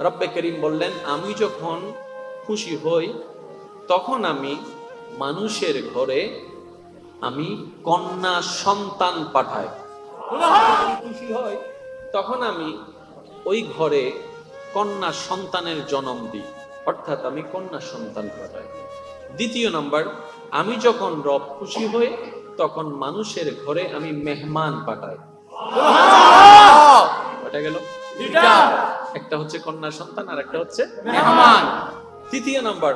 রব্বে করিম বললেন, আমি যখন খুশি হই তখন আমি মানুষের ঘরে আমি কন্যা সন্তান পাঠাই। খুশি হয় তখন আমি ওই ঘরে কন্যা সন্তানের জন্ম দিই, অর্থাৎ আমি কন্যা সন্তান পাঠাই। দ্বিতীয় নাম্বার, আমি যখন রব খুশি হই তখন মানুষের ঘরে আমি মেহমান পাঠাই। কয়টা গেল? একটা হচ্ছে কন্যা সন্তান আর একটা হচ্ছে মেহমান। তৃতীয় নাম্বার,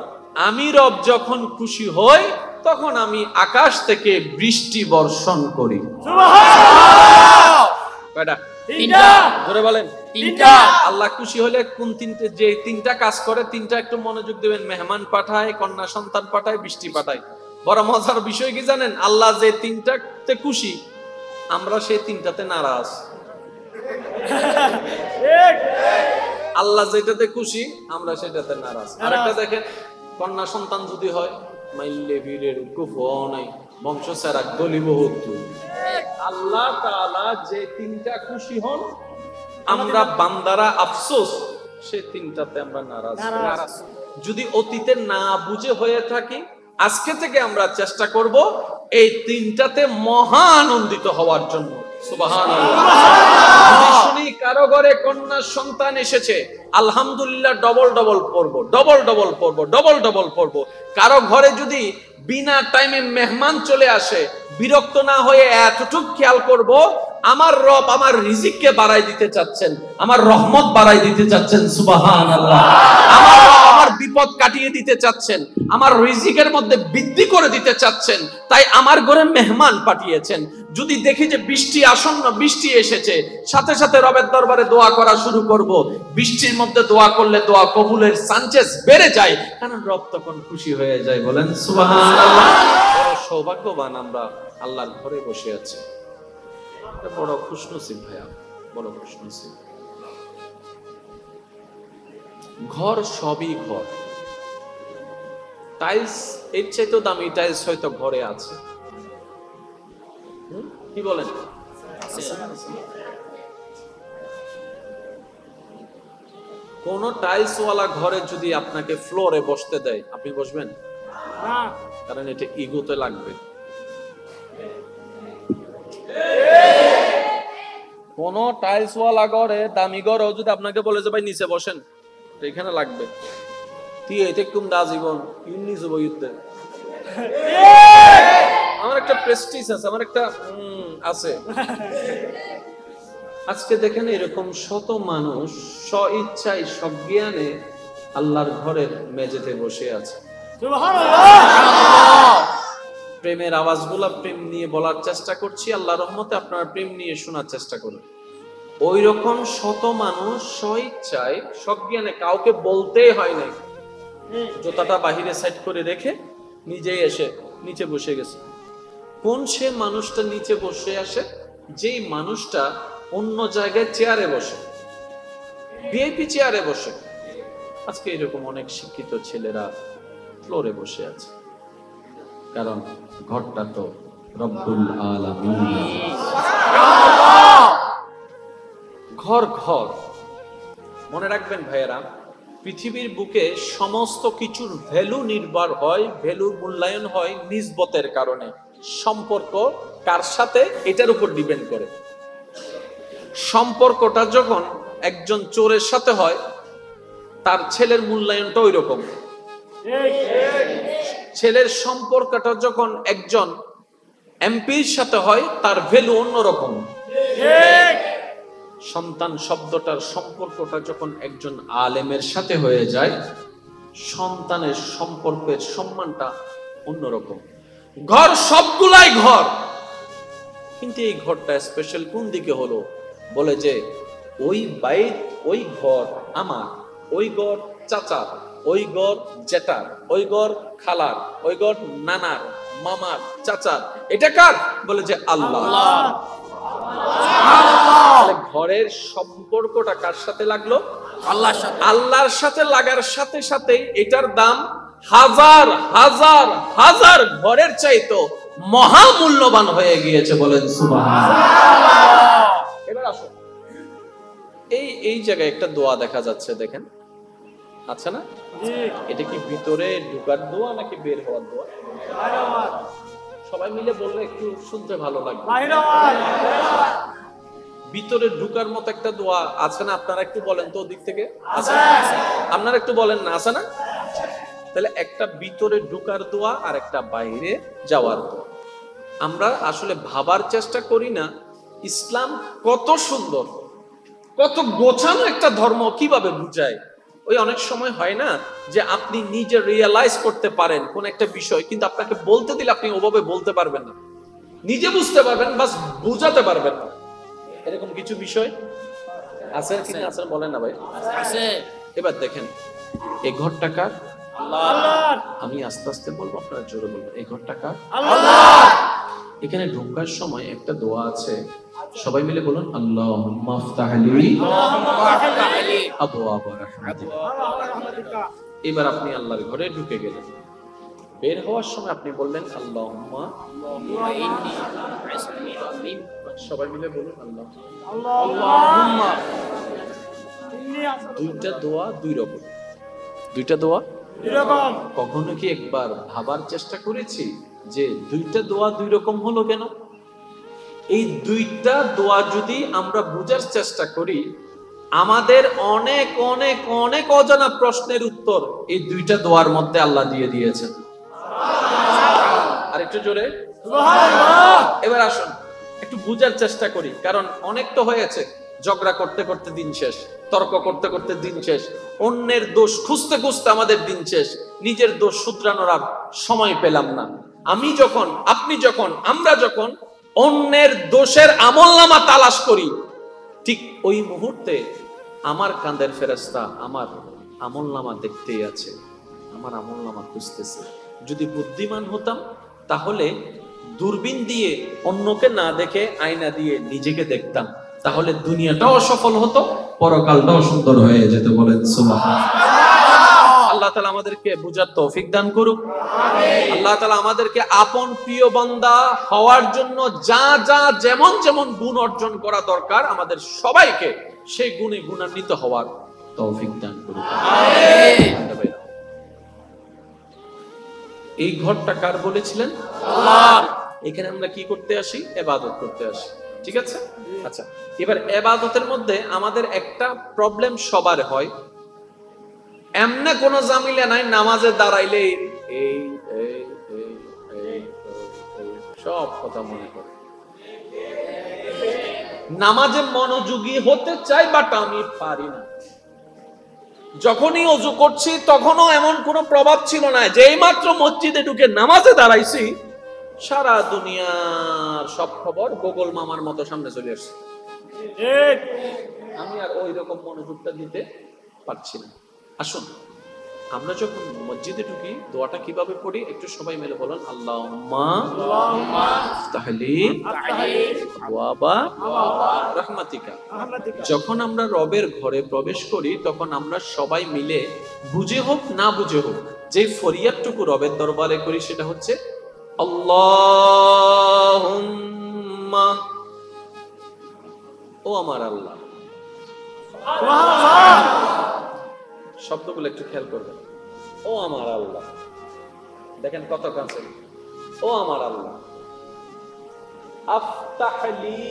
আমি রব যখন খুশি হই তখন আমি আকাশ থেকে বৃষ্টি বর্ষণ করি। কয়টা? তিনটা। জোরে বলেন। তিনটা। আল্লাহ খুশি হলে কোন তিনটে, যে তিনটা কাজ করে তিনটা একটু মনোযোগ দিবেন। মেহমান পাঠায়, কন্যা সন্তান পাঠায়, বৃষ্টি পাঠায়। বড় মজার বিষয় কি জানেন? আল্লাহ যে তিনটাতে খুশি, আমরা সেই তিনটাতে নারাজ। আল্লাহ যেটাতে খুশি আমরা সেটাতে নারাজ। আরেকটা দেখেন, কন্যা সন্তান যদি হয়, মাইলে বীরের কুফো নাই, বংশ সারা গলিব হতো। আল্লাহ তাআলা যে তিনটা খুশি হন, আমরা বান্দারা আফসোস সে তিনটাতে আমরা নারাজ। যদি অতীতে না বুঝে হয়ে থাকি, আজকে থেকে আমরা চেষ্টা করব এই তিনটাতে মহা আনন্দিত হওয়ার জন্য। সুবহানাল্লাহ। যদি শুনি কারো ঘরে কন্যা সন্তান এসেছে, আলহামদুলিল্লাহ ডবল ডবল পড়বো, ডবল ডবল পড়বো, ডবল ডবল পড়বো। কারো ঘরে যদি বিনা টাইমে মেহমান চলে আসে, বিরক্ত না হয়ে এতটুকু খেয়াল করব, আমার রব আমার রিজিককে বাড়াই দিতে চাচ্ছেন, আমার রহমত বাড়াই দিতে চাচ্ছেন। সুবহানাল্লাহ। আমার রব আমার বিপদ কাটিয়ে দিতে চাচ্ছেন, আমার রিজিকের মধ্যে বৃদ্ধি করে দিতে চাচ্ছেন, তাই আমার ঘরে মেহমান পাঠিয়েছেন। যদি দেখি যে বৃষ্টি আসন্ন, বৃষ্টি এসেছে, সাথে সাথে রবের দরবারে দোয়া করা শুরু করব। বৃষ্টির মধ্যে দোয়া করলে দোয়া কবুলের চান্সেস বেড়ে যায়, কারণ রব তখন খুশি হয়ে যায়। বলেন সুবহানাল্লাহ। বড় সৌভাগ্যবান আমরা, আল্লাহর ঘরে বসে আছি। বড় খুশনসিব ভাইয়া, বড় খুশনসিব। ঘর সবই ঘর, টাইলস এর চাইতে দামি টাইলস হয়তো ঘরে আছে। কি বলেন? কোন টাইলস ওয়ালা ঘরে যদি আপনাকে ফ্লোরে বসতে দেয়, আপনি বসবেন? কারণ এটা ইগোতে লাগবে। কোন টাইলস ওয়ালা ঘরে, দামি ঘরেও যদি আপনাকে বলে যে ভাই নিচে বসেন, এখানে লাগবে। তুই এতে কম দা জীবন নিচে বইতে। আমার একটা প্রেস্টিজ আছে, আমার একটা আছে। আজকে দেখেন এরকম শত মানুষ স্ব ইচ্ছায় সজ্ঞানে আল্লাহর ঘরের মেঝেতে বসে আছে। প্রেমের আওয়াজগুলা প্রেম নিয়ে বলার চেষ্টা করছি, আল্লাহর রহমতে আপনারা প্রেম নিয়ে শোনার চেষ্টা করুন। ওই রকম শত মানুষ স্ব ইচ্ছায় সজ্ঞানে, কাউকে বলতেই হয় নাই, জুতাটা বাহিরে সাইড করে রেখে নিজেই এসে নিচে বসে গেছে। কোন সে মানুষটা নিচে বসে আসে? যেই মানুষটা অন্য জায়গায় চেয়ারে বসে, ভিআইপি চেয়ারে বসে। আজকে এরকম অনেক শিক্ষিত ছেলেরা ফ্লোরে বসে আছে, কারণ ঘরটা তো রব্বুল আলামিন। ঘর ঘর মনে রাখবেন ভাইয়েরা, পৃথিবীর বুকে সমস্ত কিছুর ভ্যালু নির্ভর হয়, ভ্যালুর মূল্যায়ন হয় নিসবতের কারণে। সম্পর্ক কার সাথে, এটার উপর ডিপেন্ড করে। সম্পর্কটা যখন একজন চোরের সাথে হয়, তার ছেলের মূল্যায়নটা ওই রকম। ছেলের সম্পর্কটা যখন একজন এমপির সাথে হয়, তার ভ্যালু অন্যরকম। সন্তান শব্দটার সম্পর্কটা যখন একজন আলেমের সাথে হয়ে যায়, সন্তানের সম্পর্কের সম্মানটা অন্যরকম। ঘর সবগুলাই ঘর, কিন্তু এই ঘরটা স্পেশাল কোন দিকে হলো? বলে যে ওই বাইত, ওই ঘর আমার, ওই ঘর চাচার, ওই ঘর জেঠার, ওই ঘর খালার, ওই ঘর নানার, মামার, চাচার। এটা কার? বলে যে আল্লাহ। ঘরের সম্পর্কটা কার সাথে লাগলো? আল্লাহর সাথে। আল্লাহর সাথে লাগার সাথে সাথে এটার দাম হাজার হাজার হাজার ঘরের চাইতো মহামূল্যবান হয়ে গিয়েছে। বলেন সুবহানাল্লাহ। এবার আসো, এই এই জায়গায় একটা দোয়া দেখা যাচ্ছে, দেখেন, আচ্ছা না? এটা কি ভিতরে ঢুকার দোয়া নাকি বের হওয়ার দোয়া? সবাই মিলে বললে একটু শুনতে ভালো লাগবে। ভিতরে ঢুকার মতো একটা দোয়া আছে না? আপনারা একটু বলেন তো, ওদিক থেকে আছে? আপনারা একটু বলেন না, আছে না? তাহলে একটা ভিতরে ঢুকার দোয়া আর একটা বাইরে যাওয়ার দোয়া। আমরা আসলে ভাবার চেষ্টা করি না ইসলাম কত সুন্দর, কত গোছানো একটা ধর্ম, কিভাবে বুঝায়। ওই অনেক সময় হয় না যে আপনি নিজে রিয়েলাইজ করতে পারেন কোন একটা বিষয়, কিন্তু আপনাকে বলতে দিলে আপনি ওভাবে বলতে পারবেন না, নিজে বুঝতে পারবেন বাস বুঝাতে পারবেন না। এরকম কিছু বিষয় আছে কি না? আছে, বলেন না ভাই। আছে। এবার দেখেন, এই ঘরটা কার? আল্লাহর। আমি আস্তে আস্তে বলবো, আপনারা জোরে বলবেন, এই ঘরটা কার? আল্লাহর। এখানে ঢোকার সময় একটা দোয়া আছে, সবাই মিলে বলুন, আল্লাহুম্মা আফতাহলি আবওয়াব রাহমাতিকা। এবার আপনি আল্লাহর ঘরে ঢুকে গেলেন, বের হওয়ার সময় আপনি বললেন আল্লাহুম্মা ইন্নী আসআলুকা, সবাই মিলে বলুন আল্লাহুম্মা। দুইটা দোয়া দুই রকম, দুইটা দোয়া দুই রকম। কখনো কি একবার ভাবার চেষ্টা করেছি যে দুইটা দোয়া দুই রকম হলো কেন? এই দুইটা দোয়া যদি আমরা বুঝার চেষ্টা করি, আমাদের অনেক অনেক অনেক অজানা প্রশ্নের উত্তর এই দুইটা দোয়ার মধ্যে আল্লাহ দিয়ে দিয়েছেন। আর একটু জোরে সুবহানাল্লাহ। এবার আসুন একটু বুঝার চেষ্টা করি, কারণ অনেক তো হয়েছে, ঝগড়া করতে করতে দিন শেষ, তর্ক করতে করতে দিন শেষ, অন্যের দোষ খুঁজতে খুঁজতে আমাদের দিন শেষ, নিজের দোষ শুধরানোর আর সময় পেলাম না। আমি যখন, আপনি যখন, আমরা যখন অন্যের দোষের আমলনামা তালাশ করি, ঠিক ওই মুহূর্তে আমার কাঁধের ফেরেশতা আমার আমলনামা দেখতেই আছে, আমার আমলনামা খুঁজতেছে। যদি বুদ্ধিমান হতাম তাহলে দূরবীন দিয়ে অন্যকে না দেখে আয়না দিয়ে নিজেকে দেখতাম, তাহলে দুনিয়াটাও সফল হতো, পরকালটাও সুন্দর হয়ে যেত। বলেন সুবহানাল্লাহ। আল্লাহ তাআলা আমাদেরকে বুঝার তৌফিক দান করুক। আমিন। আল্লাহ তাআলা আমাদেরকে আপন প্রিয় বান্দা হওয়ার জন্য যা যা যেমন যেমন গুণ অর্জন করা দরকার, আমাদের সবাইকে সেই গুণে গুণান্বিত হওয়ার তৌফিক দান করুক। আমিন। এই ঘরটা কার বলেছিলেন? আল্লাহ। এখানে আমরা কি করতে আসি? ইবাদত করতে আসি, ঠিক আছে? আচ্ছা, এবার ইবাদতের মধ্যে আমাদের একটা প্রবলেম সবার হয়, এমনে কোনো জামিলা নাই, নামাজে দাঁড়াইলে এই সব কথা মনে করে, নামাজে মনোযোগী হতে চাই বাট আমি পারি না। যখনই ওযু করছি তখনও এমন কোনো প্রভাব ছিল না, যেই মাত্র মসজিদে ঢুকে নামাজে দাঁড়াইছি সারা দুনিয়ার সব খবর গোগল মামার মতো সামনে চলে আসছে, আমি আর ওই রকম মনোযোগটা দিতে পারছি না। আসুন আমরা যখন মসজিদে ঢুকি দোয়াটা কিভাবে পড়ি একটু সবাই মিলে বলুন, আল্লাহুম্মা আফতাহলি আবওয়াবা রাহমাতিকা। যখন আমরা রবের ঘরে প্রবেশ করি তখন আমরা সবাই মিলে বুঝে হোক না বুঝে হোক যে ফরিয়াদটুকু রবের দরবারে করি সেটা হচ্ছে আল্লাহুম্মা, ও আমার আল্লাহ। শব্দগুলো একটু খেয়াল করবেন, ও আমার আল্লাহ, দেখেন কত কাছে, ও আমার আল্লাহ। আফতাহলি,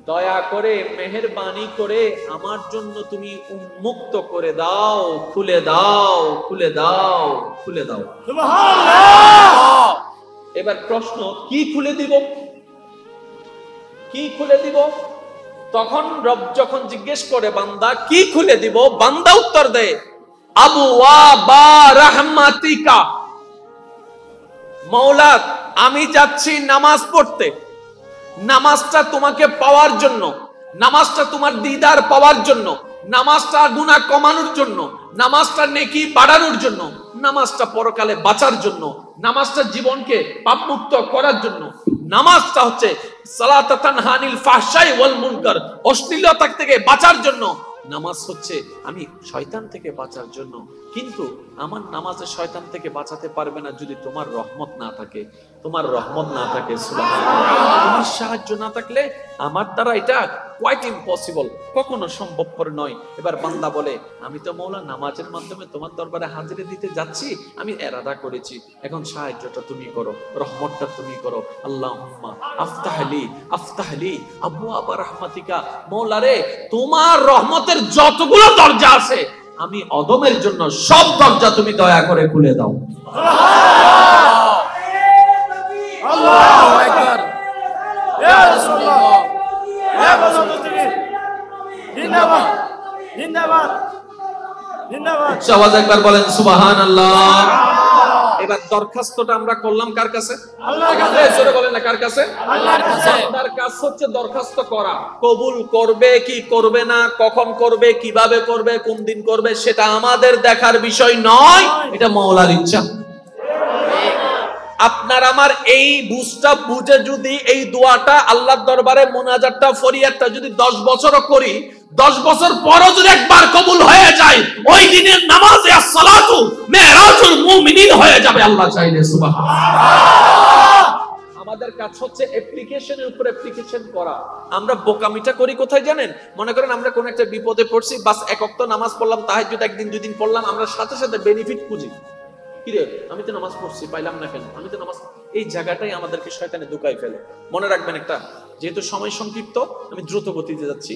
দয়া করে মেহেরবানি করে আমার জন্য তুমি উন্মুক্ত করে দাও, খুলে দাও, খুলে দাও, খুলে দাও। সুবহানাল্লাহ। এবার প্রশ্ন, কি খুলে দিব? কি খুলে দিব? তখন রব যখন জিজ্ঞেস করে বান্দা কি খুলে দিব, বান্দা উত্তর দেয় আবওয়াবা রাহমাতিকা। মাওলা আমি যাচ্ছি নামাজ পড়তে, নামাজটা তোমাকে পাওয়ার জন্য, নামাজটা তোমার দিদার পাওয়ার জন্য, নামাজটা গুনাহ কমানোর জন্য, নামাজটা নেকি বাড়ানোর জন্য, নামাজটা পরকালে বাঁচার জন্য, নামাজটা জীবনকে পাপমুক্ত করার জন্য। নামাজটা হচ্ছে সালাত তানহা আনিল ফাহশাই ওয়াল মুনকার, অশ্লীলতা থেকে বাঁচার জন্য। নামাজ হচ্ছে আমি শয়তান থেকে বাঁচার জন্য। কিন্তু আমার নামাজে শয়তান থেকে বাঁচাতে পারবে না যদি তোমার রহমত না থাকে, তোমার রহমত না থাকে, সুবহানাল্লাহ, তোমার সাহায্য না থাকলে আমার দ্বারা এটা কোয়াইট ইম্পসিবল, কখনো সম্ভবপর নয়। এবার বান্দা বলে, আমি তো মওলা নামাজের মাধ্যমে তোমার দরবারে হাজিরা দিতে যাচ্ছি, আমি এরাদা করেছি, এখন সাহায্যটা তুমি করো, রহমতটা তুমি করো। আল্লাহুম্মা আফতাহলি আবওয়াবা রাহমাতিকা, মওলা রে তোমার রহমতের যতগুলো দরজা আছে আমি অদমের জন্য সব দরজা তুমি দয়া করে খুলে দাও। আল্লাহু আকবার, ইয়া রাসূলুল্লাহ, ইয়া রাসূলুল্লাহ, জিন্দাবাদ জিন্দাবাদ জিন্দাবাদ। আওয়াজ একবার বলেন সুবহানাল্লাহ। এবার দরখাস্তটা আমরা করলাম কার কাছে? আল্লাহর কাছে। জোরে বলেন না, কার কাছে? আল্লাহর কাছে। তার কাজ হচ্ছে দরখাস্ত করা। কবুল করবে কি করবে না, কখন করবে, কিভাবে করবে, কোন দিন করবে, সেটা আমাদের দেখার বিষয় নয়, এটা মওলার ইচ্ছা। আপনার আমার এই বুঝটা বুঝে যদি এই দোয়াটা আল্লাহর দরবারে মোনাজাতটা ফরিয়াদটা যদি 10 বছরও করি, 10 বছর পরও যদি একবার কবুল হয়ে যায়, ওই দিনের নামাজে আসসালাতু মেরাজুল মুমিনিন হয়ে যাবে আল্লাহ চাইলে। সুবহানাল্লাহ। আমাদের কাজ হচ্ছে অ্যাপ্লিকেশনের উপর অ্যাপ্লিকেশন করা। আমরা বোকামিটা করি কোথায় জানেন? মনে করেন আমরা কোন একটা বিপদে পড়ছি, বাস এক ওয়াক্ত নামাজ পড়লাম, তাহাজ্জুদ একদিন দুদিন পড়লাম, আমরা সাথে সাথে বেনিফিট খুঁজি। কিরে আমি তো নামাজ পড়ছি, পাইলাম না কেন, আমি তো নামাজ, এই জায়গাটাই আমাদেরকে শয়তানে ধোঁকায় ফেলে। মনে রাখবেন একটা, যেহেতু সময় সংক্ষিপ্ত আমি দ্রুত গতিতে যাচ্ছি,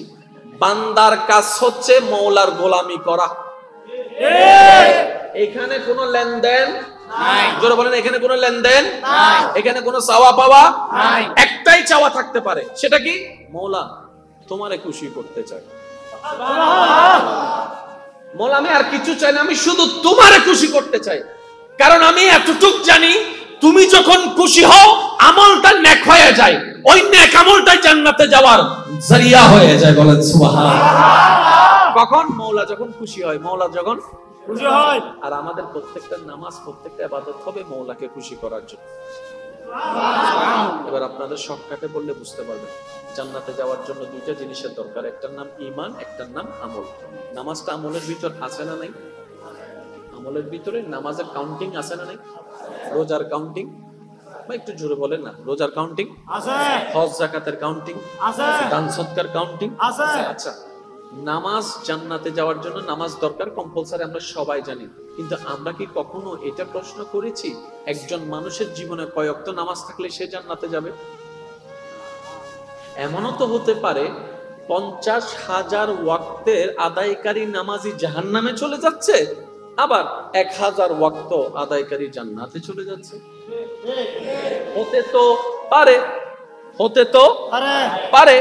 বান্দার কাজ হচ্ছে মওলার গোলামি করা। এখানে কোনো লেনদেন নাই, জোরে বলেন, এখানে কোনো লেনদেন নাই, এখানে কোনো চাওয়া পাওয়া নাই। একটাই চাওয়া থাকতে পারে, সেটা কি? মওলা তোমারে খুশি করতে চাই। মওলা আমি আর কিছু চাই না, আমি শুধু তোমারে খুশি করতে চাই। কারণ আমি এতটুক জানি, তুমি যখন খুশি হও আমলটা নেক হয়ে যায়, ওই নেক আমলটা জান্নাতে যাওয়ার জরিয়া হয়ে যায়। বলেন সুবহানাল্লাহ। কখন? মওলা যখন খুশি হয়, মওলা যখন খুশি হয়। আর আমাদের প্রত্যেকটা নামাজ, প্রত্যেকটা ইবাদত হবে মওলাকে খুশি করার জন্য। এবার আপনাদের শর্টকাটে বললে বুঝতে পারবেন, জান্নাতে যাওয়ার জন্য দুইটা জিনিসের দরকার, একটার নাম ঈমান, একটার নাম আমল। নামাজটা আমলের ভিতর আছে না নাই? আমলের ভিতরে নামাজের কাউন্টিং আছে না নাই? রোজার কাউন্টিং, বা একটু জোরে বলেন না, রোজার কাউন্টিং আছে, হজ যাকাতের কাউন্টিং আছে, দান সদকার কাউন্টিং আছে। আচ্ছা, নামাজ জান্নাতে যাওয়ার জন্য নামাজ দরকার, কম্পালসারি, আমরা সবাই জানি। কিন্তু আমরা কি কখনো এটা প্রশ্ন করেছি, একজন মানুষের জীবনে কয় ওয়াক্ত নামাজ থাকলে সে জান্নাতে যাবে? এমনও তো হতে পারে 50,000 ওয়াক্তের আদায়কারী নামাজি জাহান্নামে চলে যাচ্ছে, আবার 1000 ওয়াক্ত আদায়কারী জান্নাতে চলে যাচ্ছে। হতে তো পারে, হতে তো পারে।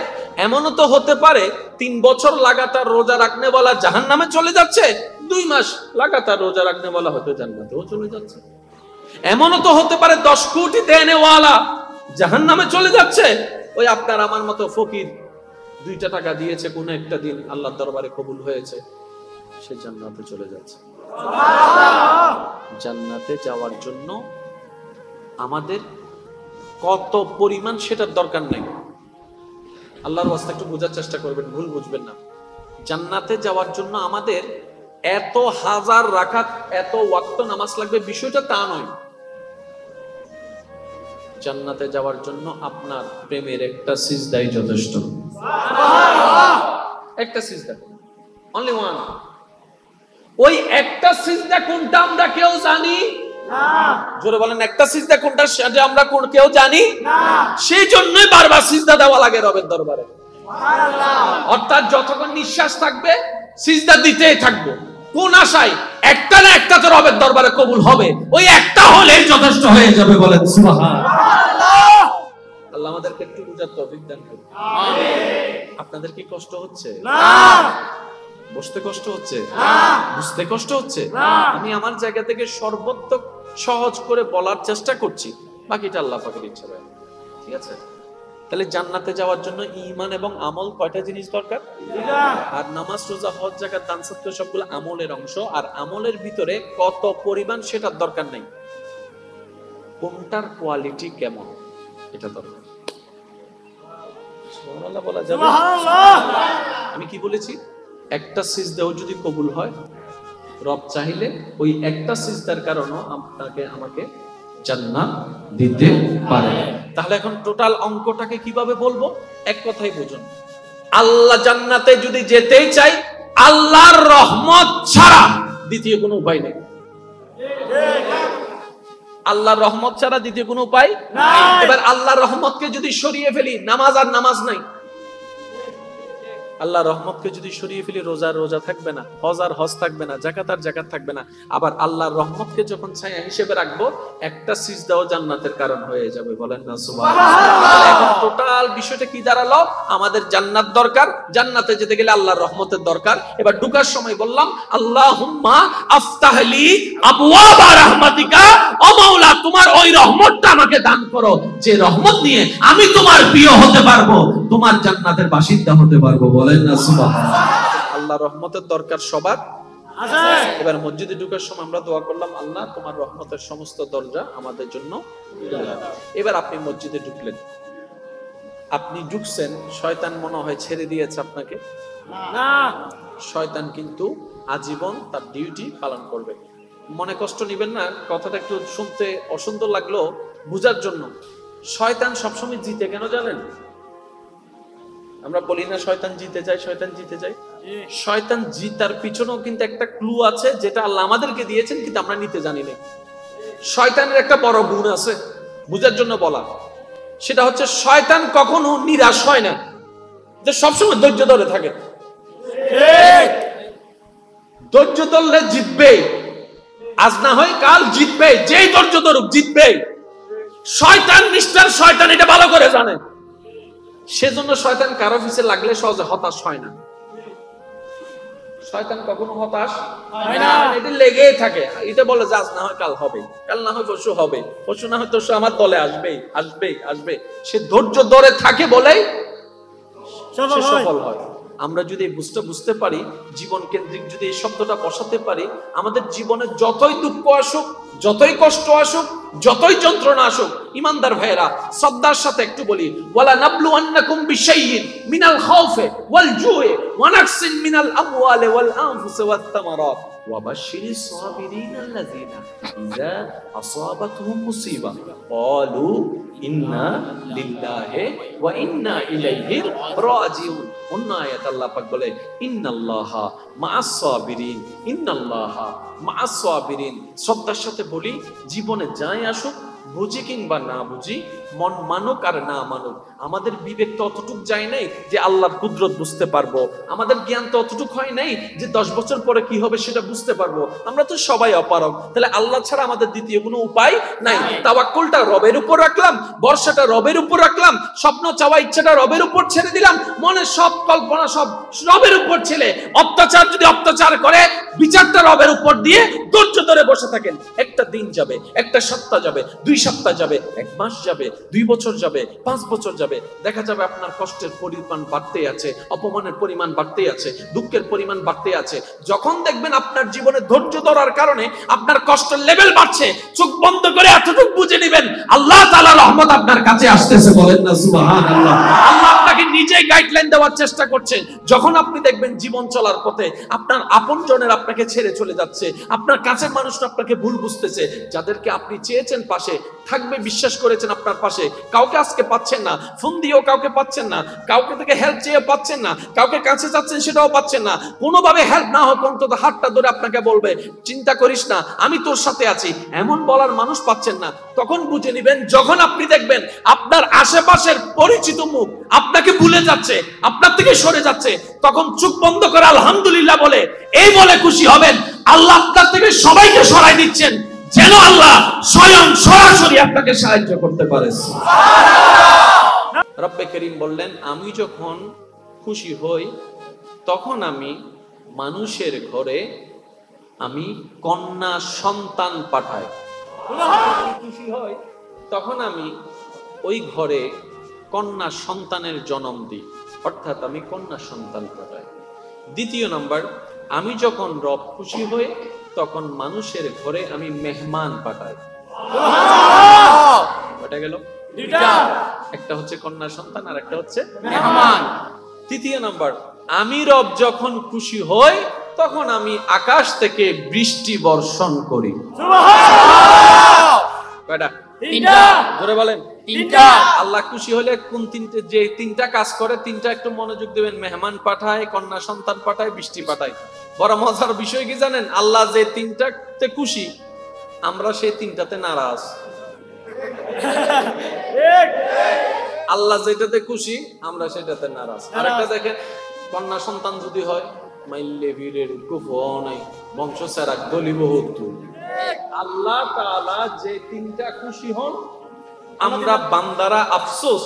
এমনও তো হতে পারে 3 বছর লাগাতার রোজা রাখনে वाला জাহান্নামে চলে যাচ্ছে, 2 মাস লাগাতার রোজা রাখনে वाला হয়তো জান্নাতেও চলে যাচ্ছে। এমনও তো হতে পারে 10 কোটি দেনে वाला জাহান্নামে চলে যাচ্ছে, ওই আপনার আমার মতো ফকির 2টা টাকা দিয়েছে কোন একটা দিন, আল্লাহর দরবারে কবুল হয়েছে, সে জান্নাতে চলে যাচ্ছে। জান্নাতে যাওয়ার জন্য আমাদের কত পরিমাণ সেটার দরকার নাই। আল্লাহর ওয়াস্তে একটু বোঝার চেষ্টা করবেন, ভুল বুঝবেন না। জান্নাতে যাওয়ার জন্য আমাদের এত হাজার রাকাত, এত ওয়াক্ত নামাজ লাগবে, বিষয়টা তা নয়। জান্নাতে যাওয়ার জন্য আপনার প্রেমের একটা সিজদাই যথেষ্ট। একটা সিজদা, অনলি ওয়ান। ওই একটা সিজদা কোনটা আমরা কেউ জানি না। জোরে বলেন, একটা সিজদা কোনটা সেটা আমরা কেউ জানি না। সেই জন্যই বারবার সিজদা দেওয়া লাগে রবের দরবারে। অর্থাৎ যতক্ষণ নিঃশ্বাস থাকবে সিজদা দিতেই থাকবো, কোন আশায়? একটা না একটা তো রবের দরবারে কবুল হবে, ওই একটা হলেই যথেষ্ট হয়ে যাবে। বলেন সুবহানাল্লাহ। আল্লাহ আমাদেরকে একটু বুঝার তৌফিক দান করুন। আমিন। আপনাদের কি কষ্ট হচ্ছে? না। বসতে কষ্ট হচ্ছে? না। বুঝতে কষ্ট হচ্ছে? না। আমি আমার জায়গা থেকে সর্বোত্তম সহজ করে বলার চেষ্টা করছি, বাকিটা আল্লাহ পাকের ইচ্ছা। ঠিক আছে? তাহলে জান্নাতে যাওয়ার জন্য ঈমান এবং আমল কয়টা জিনিস দরকার? আর নামাজ, রোজা, হজ, যাকাত, দান সদকা সবগুলো আমলের অংশ, আর আমলের ভিতরে কত পরিমাণ সেটার দরকার নাই, কোনটার কোয়ালিটি কেমন এটা দরকার। সুবহানাল্লাহ বলা যাবে? সুবহানাল্লাহ। আমি কি বলেছি? একটা সিজদাও যদি কবুল হয়, রব চাইলে ওই একটা সিজদার কারণে আপনাকে আমাকে জান্নাত দিতে পারে। তাহলে এখন টোটাল অঙ্কটাকে কিভাবে বলবো? এক কথাই বুঝুন, আল্লাহ জান্নাতে যদি যেতেই চাই, আল্লাহর রহমত ছাড়া দ্বিতীয় কোনো উপায় নেই। আল্লাহর রহমত ছাড়া দ্বিতীয় কোনো উপায় নাই। এবার আল্লাহর রহমতকে যদি সরিয়ে ফেলি, নামাজ আর নামাজ নাই। আল্লাহর রহমতকে যদি সরিয়ে ফেলি, রোজা আর রোজা থাকবে না, হজ আর হজ থাকবে না, যাকাত আর যাকাত থাকবে না। আবার আল্লাহর রহমতকে যখন ছায়া হিসেবে রাখবো, একটা সিজদাও জান্নাতের কারণ হয়ে যাবে। বলেন না সুবহানাল্লাহ। এখন টোটাল বিষয়টা কি দাঁড়ালো? আমাদের জান্নাত দরকার, জান্নাতে যেতে গেলে আল্লাহর রহমতের দরকার। এবার ঢোকার সময় বললাম, আল্লাহুম্মা আফতাহলি আবওয়াবা রাহমাতিকা, ও মাওলা তোমার ওই রহমতটা আমাকে দান করো, যে রহমত নিয়ে আমি তোমার প্রিয় হতে পারবো, তোমার জান্নাতের বাসিন্দা হতে পারবো। বলেন না সুবহানাল্লাহ। আল্লাহ রহমতের দরকার সবার আছে। এবার মসজিদে ঢোকার সময় আমরা দোয়া করলাম, আল্লাহ তোমার রহমতের সমস্ত দরজা আমাদের জন্য খুলে দাও। এবার আপনি মসজিদে ঢুকলেন, আপনি ঢুকছেন, শয়তান মনে হয় ছেড়ে দিয়েছে আপনাকে না, শয়তান কিন্তু আজীবন তার ডিউটি পালন করবে। মনে কষ্ট নেবেন না, কথাটা একটু শুনতে অসুন্দর লাগলো, বুঝার জন্য। শয়তান সবসময় জিতে কেন জানেন? আমরা বলি না শয়তান জিতে যায়, শয়তান জিতে যায়। শয়তান জিতার পিছনেও কিন্তু একটা ক্লু আছে, যেটা আল্লাহ আমাদেরকে দিয়েছেন, কিন্তু আমরা নিতে জানি না। শয়তানের একটা বড় গুণ আছে, বুঝার জন্য বলা। সেটা হচ্ছে শয়তান কখনো নিরাশ হয় না, যে সবসময় ধৈর্য ধরে থাকে। ধৈর্য ধরলে জিতবে, আজ না হয় কাল জিতবে, যেই ধৈর্য ধরুক জিতবে। শয়তান মিস্টার শয়তান এটা ভালো করে জানে, সেজন্য শয়তান কারো পিছে লাগলে সহজে হতাশ হয় না। শয়তান কখনো হতাশ হয় না, এটা লেগেই থাকে। এটা বলে যে আজ না হয় কাল হবে, কাল না হয় পরশু হবে, পরশু না হয় তরশু আমার দলে আসবেই আসবেই আসবে। সে ধৈর্য ধরে থাকে বলেই সফল হয়। আমরা যদি এই বুঝতে পারি, জীবন কেন্দ্রিক যদি এই শব্দটা বসাতে পারি, আমাদের জীবনে যতই দুঃখ আসুক, যতই কষ্ট আসুক, যতই যন্ত্রণা আসুক, ইমানদার ভাইয়েরা শ্রদ্ধার সাথে একটু বলি, ওয়ালা নাবলুওয়ান্নাকুম বিশাইইন মিনাল খাউফি ওয়াল জুই ওয়া নাকসিন মিনাল আমওয়ালি ওয়াল আনফুসি ওয়াত তামারাত ওয়া বাশশিরিস সাবিরিন আল্লাযিনা ইযা আসাবাতহুম মুসিবা ক্বালু ইন্না লিল্লাহি ওয়া ইন্না ইলাইহি রাজিউন। অন্য আয়াত আল্লাহ পাক বলে, ইন্নাল্লাহা মা'আস সাবিরিন, ইন্নাল্লাহা মা'আস সাবিরিন। শ্রদ্ধার সাথে বলি, জীবনে যাই আসুক, বুঝি কিংবা না বুঝি, মন মানুক আর না মানুক, আমাদের বিবেক তো অতটুক যায় নাই যে আল্লাহর কুদরত বুঝতে পারবো। আমাদের জ্ঞান তো অতটুক হয় নাই যে 10 বছর পরে কি হবে সেটা বুঝতে পারবো। আমরা তো সবাই অপারগ। তাহলে আল্লাহ ছাড়া আমাদের দ্বিতীয় কোনো উপায় নাই। তাওয়াক্কুলটা রবের উপর রাখলাম, ভরসাটা রবের উপর রাখলাম, স্বপ্ন চাওয়া ইচ্ছাটা রবের উপর ছেড়ে দিলাম, মনের সব কল্পনা সব রবের উপর ছেড়ে, অত্যাচার যদি অত্যাচার করে, বিচারটা রবের উপর দিয়ে ধৈর্য ধরে বসে থাকেন। একটা দিন যাবে, একটা সপ্তাহ যাবে, 2 সপ্তাহ যাবে, 1 মাস যাবে, 2 বছর যাবে, 5 বছর যাবে, দেখা যাবে আপনার কষ্টের পরিমাণ বাড়তেই আছে, অপমানের পরিমাণ বাড়তেই আছে, দুঃখের পরিমাণ বাড়তেই আছে। যখন দেখবেন আপনার জীবনে ধৈর্য ধরার কারণে আপনার কষ্টের লেভেল বাড়ছে, চোখ বন্ধ করে এতটুকু বুঝে নেবেন, আল্লাহ তাআলার রহমত আপনার কাছে আসতেছে। বলেন না সুবহানাল্লাহ। আল্লাহ আপনাকে নিজেই গাইডলাইন দেওয়ার চেষ্টা করছে। যখন আপনি দেখবেন জীবন চলার পথে আপনার আপনজনের আপনাকে ছেড়ে চলে যাচ্ছে, আপনার কাছের মানুষরা আপনাকে ভুল বুঝতেছে, যাদেরকে আপনি চেয়েছেন পাশে থাকবে, বিশ্বাস করেছেন আপনার পাশে, কাউকে আজকে পাচ্ছেন না, ফোন দিয়েও কাউকে পাচ্ছেন না, কাউকে থেকে হেল্প চেয়ে পাচ্ছেন না, কাউকে কাছে যাচ্ছেন সেটাও পাচ্ছেন না, কোনোভাবে হেল্প না হোক অন্তত হাতটা ধরে আপনাকে বলবে চিন্তা করিস না, আমি তোর সাথে আছি, এমন বলার মানুষ পাচ্ছেন না। তখন বুঝে নেবেন, যখন আপনি দেখবেন আপনার আশেপাশের পরিচিত মুখ আপনাকে ভুলে যাচ্ছে, আপনার থেকে সরে যাচ্ছে, তখন চোখ বন্ধ করে আলহামদুলিল্লাহ বলে এই বলে খুশি হবেন, আল্লাহ আপনার থেকে সবাইকে সরাই দিচ্ছেন, যেন আল্লাহ স্বয়ং সরাসরি আপনাকে সাহায্য করতে পারে। রব্বে করিম বললেন, আমি যখন খুশি হই তখন আমি মানুষের ঘরে আমি কন্যা সন্তান পাঠাই। খুশি হই তখন আমি ওই ঘরে কন্যা সন্তানের জন্ম দিই, অর্থাৎ আমি কন্যা সন্তান পাঠাই। দ্বিতীয় নাম্বার, আমি যখন রব খুশি হই তখন মানুষের ঘরে আমি মেহমান পাঠাই। কয়টা গেল? একটা হচ্ছে কন্যা সন্তান আর একটা হচ্ছে মেহমান। তৃতীয় নাম্বার, আমি রব যখন খুশি হই তখন আমি আকাশ থেকে বৃষ্টি বর্ষণ করি। কয়টা? তিনটা। ধরে বলেন তিনটা। আল্লাহ খুশি হলে কোন তিনটে, যে তিনটা কাজ করে তিনটা একটু মনোযোগ দিবেন। মেহমান পাঠায়, কন্যা সন্তান পাঠায়, বৃষ্টি পাঠায়। বড় মজার বিষয় কি জানেন? আল্লাহ যে তিনটাতে খুশি, আমরা সেই তিনটাতে নারাজ। আল্লাহ যেটাতে খুশি, আমরা সেটাতে নারাজ। আরেকটা দেখেন, কন্যা সন্তান যদি হয়, মাইল্লে ভিড়ের কুফও নাই, বংশ সেরা গলিব হতো। আল্লাহ তাআলা যে তিনটা খুশি হন, আমরা বান্দারা আফসোস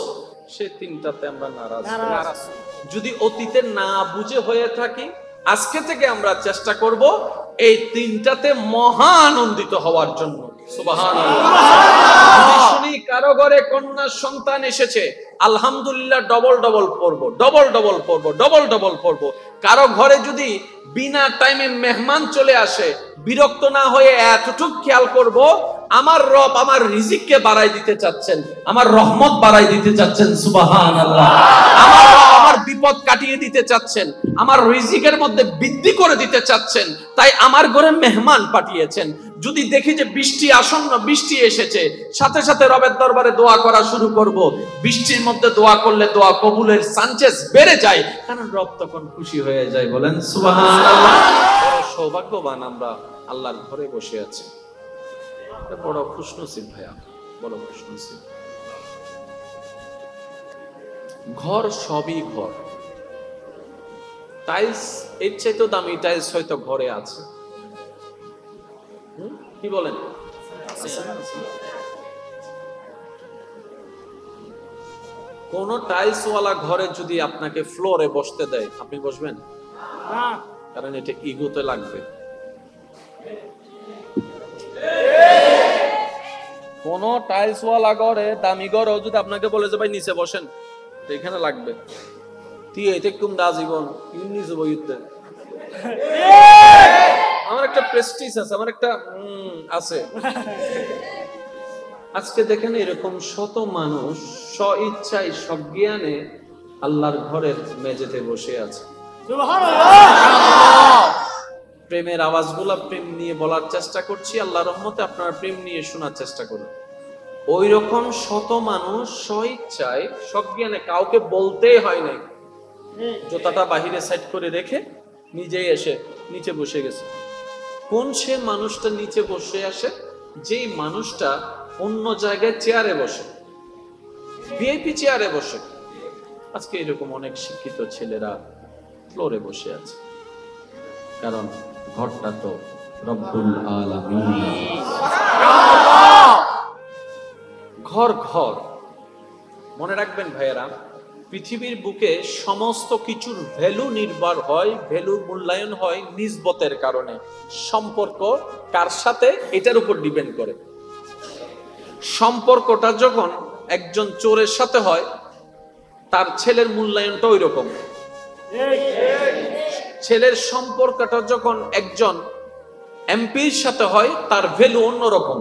সে তিনটাতে আমরা নারাজ। যদি অতীতে না বুঝে হয়ে থাকি, আজকে থেকে আমরা চেষ্টা করব এই তিনটাতে মহা আনন্দিত হওয়ার জন্য। সুবহানাল্লাহ। যদি শুনি কারো ঘরে কন্যা সন্তান এসেছে, আলহামদুলিল্লাহ ডবল ডবল পড়বো, ডবল ডবল পড়বো, ডবল ডবল পড়বো। কারো ঘরে যদি বিনা টাইমে মেহমান চলে আসে, বিরক্ত না হয়ে এতটুক খেয়াল করব, আমার রব আমার রিজিককে বাড়াই দিতে চাচ্ছেন, আমার রহমত বাড়াই দিতে চাচ্ছেন। সুবহানাল্লাহ। আমার রব আমার বিপদ কাটিয়ে দিতে চাচ্ছেন, আমার রিজিকের মধ্যে বৃদ্ধি করে দিতে চাচ্ছেন, তাই আমার ঘরে মেহমান পাঠিয়েছেন। যদি দেখি যে বৃষ্টি আসন্ন, বৃষ্টি এসেছে, সাথে সাথে রবের দরবারে দোয়া করা শুরু করব। বৃষ্টির মধ্যে দোয়া করলে দোয়া কবুলের চান্সেস বেড়ে যায়, কারণ রব তখন খুশি হয়ে যায়। বলেন সুবহানাল্লাহ। বড় সৌভাগ্যবান আমরা, আল্লাহর ঘরে বসে আছি। বড় খুশনসিব ভাইয়া, বড় খুশনসিব। ঘর সবই ঘর, টাইলস এর চাইতেও দামি টাইলস হয়তো ঘরে আছে। কি বলেন? কোন টাইলসওয়ালা ঘরে যদি আপনাকে ফ্লোরে বসতে দেয়, আপনি বসবেন? কারণ এটা ইগোতে লাগবে। কোন টাইলসওয়ালা ঘরে, দামি ঘরেও যদি আপনাকে বলে যে ভাই নিচে বসেন, এখানে লাগবে। তুই এটা কম দা জীবন নিচে বইতে। আমার একটা প্রেস্টিজ আছে, আমার একটা আছে। আজকে দেখেন এরকম শত মানুষ স্ব ইচ্ছায় সজ্ঞানে আল্লাহর ঘরের মেঝেতে বসে আছে। প্রেমের আওয়াজগুলা প্রেম নিয়ে বলার চেষ্টা করছি, আল্লাহর রহমতে আপনারা প্রেম নিয়ে শোনার চেষ্টা করুন। ওই রকম শত মানুষ স্ব ইচ্ছায় সজ্ঞানে, কাউকে বলতেই হয় নাই, জুতাটা বাহিরে সাইড করে রেখে নিজেই এসে নিচে বসে গেছে। কোন সে মানুষটা নিচে বসে আসে? যেই মানুষটা অন্য জায়গায় চেয়ারে বসে, ভিআইপি চেয়ারে বসে। আজকে এরকম অনেক শিক্ষিত ছেলেরা ফ্লোরে বসে আছে, কারণ ঘরটা তো রব্বুল আলামিন। ঘর ঘর মনে রাখবেন ভাইয়েরা, পৃথিবীর বুকে সমস্ত কিছুর ভ্যালু নির্ভর হয়, ভ্যালু মূল্যায়ন হয় নিসবতের কারণে। সম্পর্ক কার সাথে, এটার উপর ডিপেন্ড করে। সম্পর্কটা যখন একজন চোরের সাথে হয়, তার ছেলের মূল্যায়নটা ওই রকম। ছেলের সম্পর্কটা যখন একজন এমপির সাথে হয়, তার ভ্যালু অন্যরকম।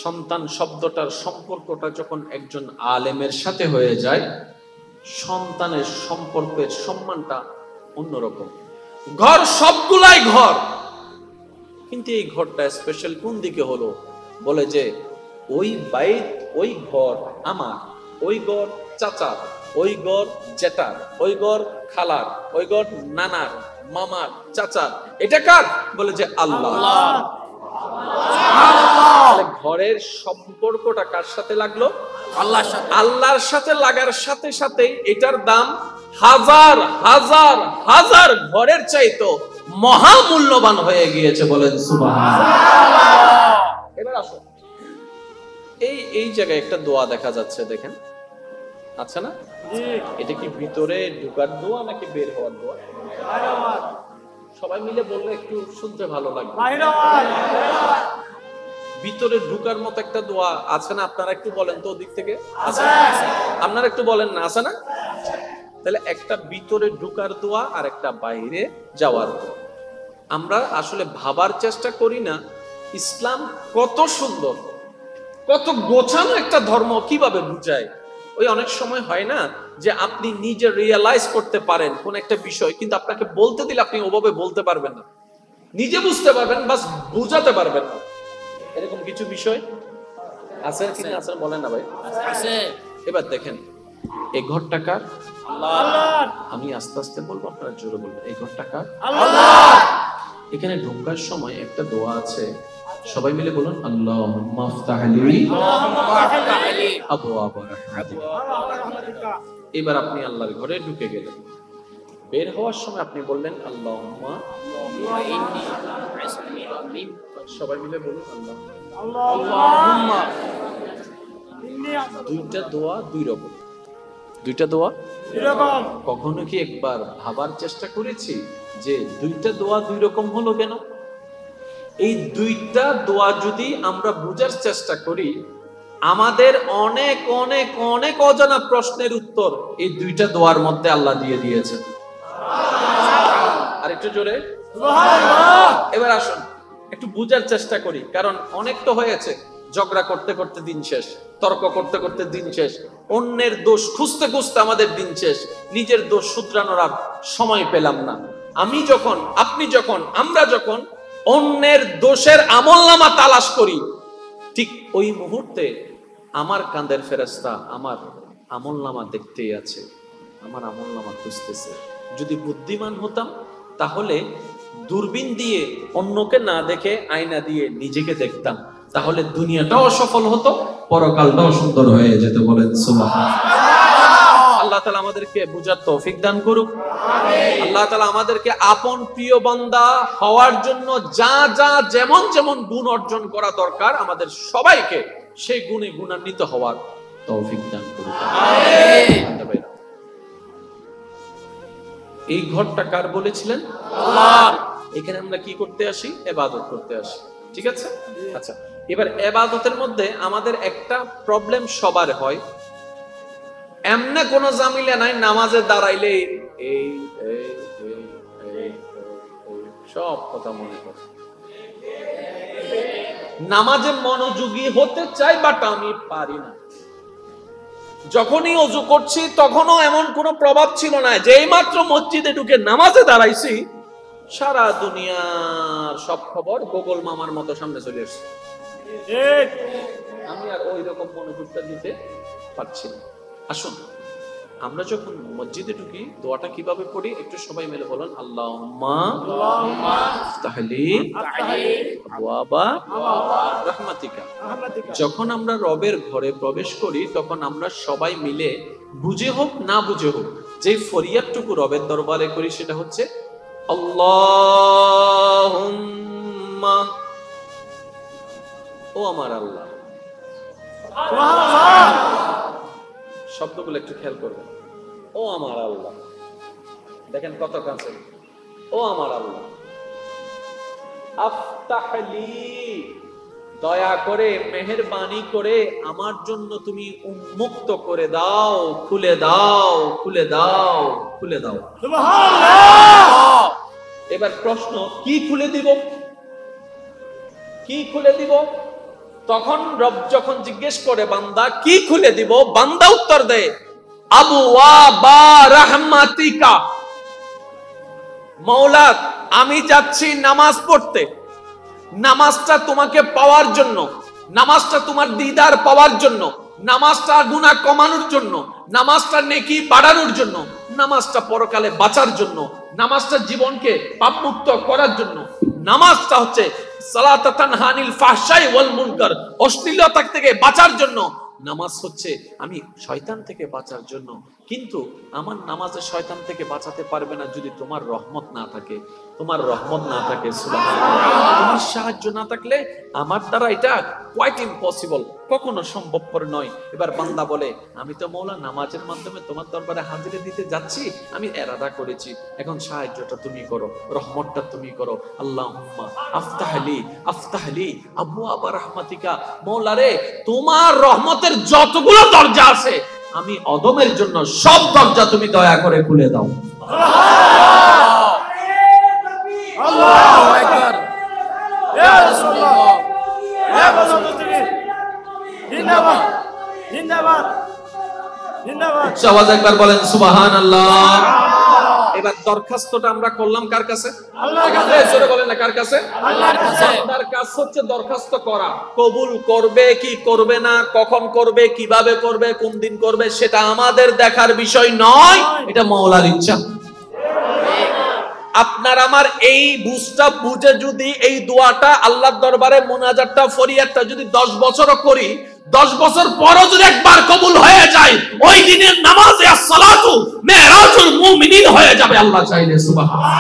সন্তান শব্দটার সম্পর্কটা যখন একজন আলেমের সাথে হয়ে যায়, সন্তানের সম্পর্কের সম্মানটা অন্যরকম। ঘর সবগুলাই ঘর, কিন্তু এই ঘরটা স্পেশাল কোন দিকে হলো? বলে যে ওই বাইত, ওই ঘর আমার, ওই ঘর চাচার, ওই ঘর জেঠার, ওই ঘর খালার, ওই ঘর নানার, মামার, চাচার। এটা কার? বলে যে আল্লাহ। ঘরের সম্পর্কটা কার সাথে লাগলো? আল্লাহর সাথে। আল্লাহর সাথে লাগার সাথে সাথে এটার দাম হাজার হাজার হাজার ঘরের চাইতো মহামূল্যবান হয়ে গিয়েছে। বলেন সুবহানাল্লাহ। এবার আসো, এই জায়গায় একটা দোয়া দেখা যাচ্ছে, দেখেন, আচ্ছা না? এটা কি ভিতরে ঢোকার দোয়া নাকি বের হওয়ার দোয়া? সবাই মিলে বললে একটু শুনতে ভালো লাগবে। ভিতরে ঢুকার মতো একটা দোয়া আছে না? আপনারা একটু বলেন তো, ওদিক থেকে আছে? আপনারা একটু বলেন না, আছে না? তাহলে একটা ভিতরে ঢুকার দোয়া আর একটা বাইরে যাওয়ার দোয়া। আমরা আসলে ভাবার চেষ্টা করি না ইসলাম কত সুন্দর, কত গোছানো একটা ধর্ম, কিভাবে বুঝায়। ওই অনেক সময় হয় না যে আপনি নিজে রিয়েলাইজ করতে পারেন কোন একটা বিষয়, কিন্তু আপনাকে বলতে দিলে আপনি ওভাবে বলতে পারবেন না, নিজে বুঝতে পারবেন বাস বুঝাতে পারবেন না। এরকম কিছু বিষয় আছে কি না আছে বলেন না ভাই? আছে। এবার দেখেন এই ঘরটা কার? আল্লাহ। আমি আস্তে আস্তে বলবো, আপনারা জোরে বলবেন। এই ঘরটা কার? আল্লাহ। এখানে ঢোকার সময় একটা দোয়া আছে, সবাই মিলে বলুন, আল্লাহুম্মা আফতাহ লি আবওয়াব রাহমাতিকা। এবার আপনি আল্লাহর ঘরে ঢুকে গেলেন, বের হওয়ার সময় আপনি বললেন আল্লাহুম্মা ইন্নী, সবাই মিলে বলুন আল্লাহুম্মা দুইটা দোয়া দুই রকম, দুইটা দোয়া এরকম। কখনো কি একবার ভাবার চেষ্টা করেছি যে দুইটা দোয়া দুই রকম হলো কেন? এই দুইটা দোয়া যদি আমরা বোঝার চেষ্টা করি, আমাদের অনেক অনেক অনেক অজানা প্রশ্নের উত্তর এই দুইটা দোয়ার মধ্যে আল্লাহ দিয়ে দিয়েছেন। আর একটু জোরে সুবহানাল্লাহ। এবার আসুন একটু বোঝার চেষ্টা করি, কারণ অনেক তো হয়েছে, ঝগড়া করতে করতে দিন শেষ, তর্ক করতে করতে দিন শেষ, অন্যের দোষ খুঁজতে খুঁজতে আমাদের দিন শেষ, নিজের দোষ শুধরানোর আর সময় পেলাম না। আমি যখন, আপনি যখন, আমরা যখন অন্যের দোষের আমলনামা তালাশ করি, ঠিক ওই মুহূর্তে আমার কাঁধের ফেরেশতা আমার আমলনামা দেখতেই আছে, আমার আমলনামা খুঁজতেছে। যদি বুদ্ধিমান হতাম তাহলে দূরবীন দিয়ে অন্যকে না দেখে আয়না দিয়ে নিজেকে দেখতাম, তাহলে দুনিয়াটাও সফল হতো, পরকালটাও সুন্দর হয়ে যেত। বলেন সুবহানাল্লাহ। আল্লাহ তাআলা আমাদেরকে বুঝার তৌফিক দান করুক। আল্লাহ তাআলা আমাদেরকে আপন প্রিয় বান্দা হওয়ার জন্য যা যা যেমন যেমন গুণ অর্জন করা দরকার, আমাদের সবাইকে সেই গুণে গুণান্বিত হওয়ার তৌফিক দান করুক। আমিন। এই ঘরটা কার বলেছিলেন? আল্লাহ। এখানে আমরা কি করতে আসি? ইবাদত করতে আসি, ঠিক আছে? আচ্ছা, এবার ইবাদতের মধ্যে আমাদের একটা প্রবলেম সবার হয়, এমনে কোনো জামিলা নাই, নামাজে দাঁড়াইলে এই সব কথা মনে করে, নামাজে মনোযোগী হতে চাই বাট আমি পারি না। যখনই ওযু করছি তখনও এমন কোনো প্রভাব ছিল না, যেই মাত্র মসজিদে ঢুকে নামাজে দাঁড়াইছি সারা দুনিয়ার সব খবর গোগল মামার মতো সামনে চলে আসছে, ঠিক। আমি আর ওই রকম মনোযোগটা দিতে পারছি না। আসুন আমরা যখন মসজিদে ঢুকি দোয়াটা কিভাবে পড়ি একটু সবাই মিলে বলেন, আল্লাহুম্মা আফতাহ লি আবওয়াবা রাহমাতিকা। যখন আমরা রবের ঘরে প্রবেশ করি তখন আমরা সবাই মিলে বুঝে হোক না বুঝে হোক যে ফরিয়াদটুকু রবের দরবারে করি সেটা হচ্ছে আল্লাহুম্মা, ও আমার আল্লাহ। সুবহানাল্লাহ। শব্দগুলো একটু খেয়াল করবেন, ও আমার আল্লাহ। দেখেন কত কাছে, ও আমার আল্লাহ। আফতাহ লি, দয়া করে মেহেরবানি করে আমার জন্য তুমি উন্মুক্ত করে দাও, খুলে দাও, খুলে দাও, খুলে দাও। সুবহানাল্লাহ। এবার প্রশ্ন, কি খুলে দিব? কি খুলে দিব? তখন রব যখন জিজ্ঞেস করে বান্দা কি খুলে দিব, বান্দা উত্তর দেয় আবওয়াবা রাহমাতিকা। মাওলা আমি যাচ্ছি নামাজ পড়তে, নামাজটা তোমাকে পাওয়ার জন্য, নামাজটা তোমার দিদার পাওয়ার জন্য, নামাজটা গুনাহ কমানোর জন্য, নামাজটা নেকি বাড়ানোর জন্য, নামাজটা পরকালে বাঁচার জন্য, নামাজটা জীবনকে পাপমুক্ত করার জন্য। নামাজটা হচ্ছে সালাতা তানহা আনিল ফাহশাই ওয়াল মুনকার, অশ্লীলতা থেকে বাঁচার জন্য। নামাজ হচ্ছে আমি শয়তান থেকে বাঁচার জন্য, কিন্তু আমার নামাজে শয়তান থেকে বাঁচাতে পারবে না যদি তোমার রহমত না থাকে, তোমার রহমত না থাকে, সুবহানাল্লাহ। তোমার সাহায্য না থাকলে আমার দ্বারা এটা কোয়াইট ইম্পসিবল, কখনো সম্ভবপর নয়। এবার বান্দা বলে আমি তো মওলা নামাজের মাধ্যমে তোমার দরবারে হাজিরা দিতে যাচ্ছি, আমি এরাদা করেছি, এখন সাহায্যটা তুমি করো, রহমতটা তুমি করো। আল্লাহুম্মা আফতাহ লি আবওয়াবা রাহমাতিকা। মওলা রে তোমার রহমতের যতগুলো দরজা আছে আমি অদমের জন্য সব দরজা তুমি দয়া করে খুলে দাও। আল্লাহু আকবার। ইয়া রাসূলুল্লাহ, ইয়া বাজাতুল জিন্দাবাদ, জিন্দাবাদ। জিন্দাবাদ। আওয়াজ একবার বলেন সুবহানাল্লাহ। এবার দরখাস্তটা আমরা করলাম কার কাছে? আল্লাহর কাছে। জোরে বলেন না কার কাছে? আল্লাহর কাছে। তার কাজ হচ্ছে দরখাস্ত করা। কবুল করবে কি করবে না, কখন করবে, কিভাবে করবে, কোন দিন করবে, সেটা আমাদের দেখার বিষয় নয়, এটা মাওলার ইচ্ছা। আপনার আমার এই বুঝটা বুঝে যদি এই দোয়াটা আল্লাহর দরবারে মুনাজাতটা ফরিয়াদটা যদি 10 বছরও করি, 10 বছর পরও যদি একবার কবুল হয়ে যায়, ওই দিনের নামাজে আসসালাতু মেরাজুল মুমিনিন হয়ে যাবে আল্লাহ চাইলে। সুবহানাল্লাহ।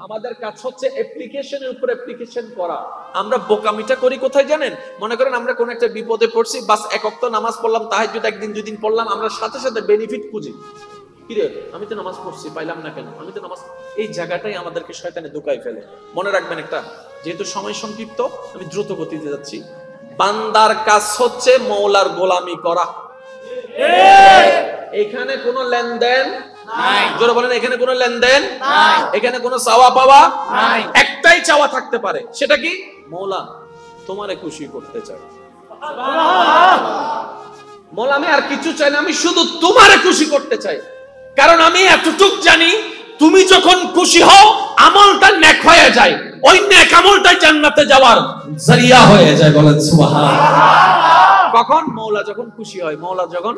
আমাদের কাজ হচ্ছে অ্যাপ্লিকেশনের উপর অ্যাপ্লিকেশন করা। আমরা বোকামিটা করি কোথায় জানেন? মনে করেন আমরা কোন একটা বিপদে পড়ছি, বাস এক ওয়াক্ত নামাজ পড়লাম, তাহাজ্জুদ একদিন দুই দিন পড়লাম, আমরা সাথে সাথে বেনিফিট খুঁজি। কিরে আমি তো নামাজ পড়ছি, পাইলাম না কেন? আমি তো নামাজ, এই জায়গাটাই আমাদেরকে শয়তানে ধোঁকায় ফেলে। মনে রাখবেন একটা, যেহেতু সময় সংক্ষিপ্ত আমি দ্রুত গতিতে যাচ্ছি। বান্দার কাজ হচ্ছে মওলার গোলামি করা। এখানে কোনো লেনদেন নাই। জোরে বলেন, এখানে কোনো লেনদেন নাই, এখানে কোনো চাওয়া পাওয়া নাই। একটাই চাওয়া থাকতে পারে, সেটা কি? মওলা তোমারে খুশি করতে চাই। মওলা আমি আর কিছু চাই না, আমি শুধু তোমারে খুশি করতে চাই। কারণ আমি এতটুক জানি, তুমি যখন খুশি হও আমলটা নেক হয়ে যায়, ওই নেক আমলটাই জান্নাতে যাওয়ার জরিয়া হয়ে যায়। বলেন সুবহানাল্লাহ। কখন? মওলা যখন খুশি হয়, মওলা যখন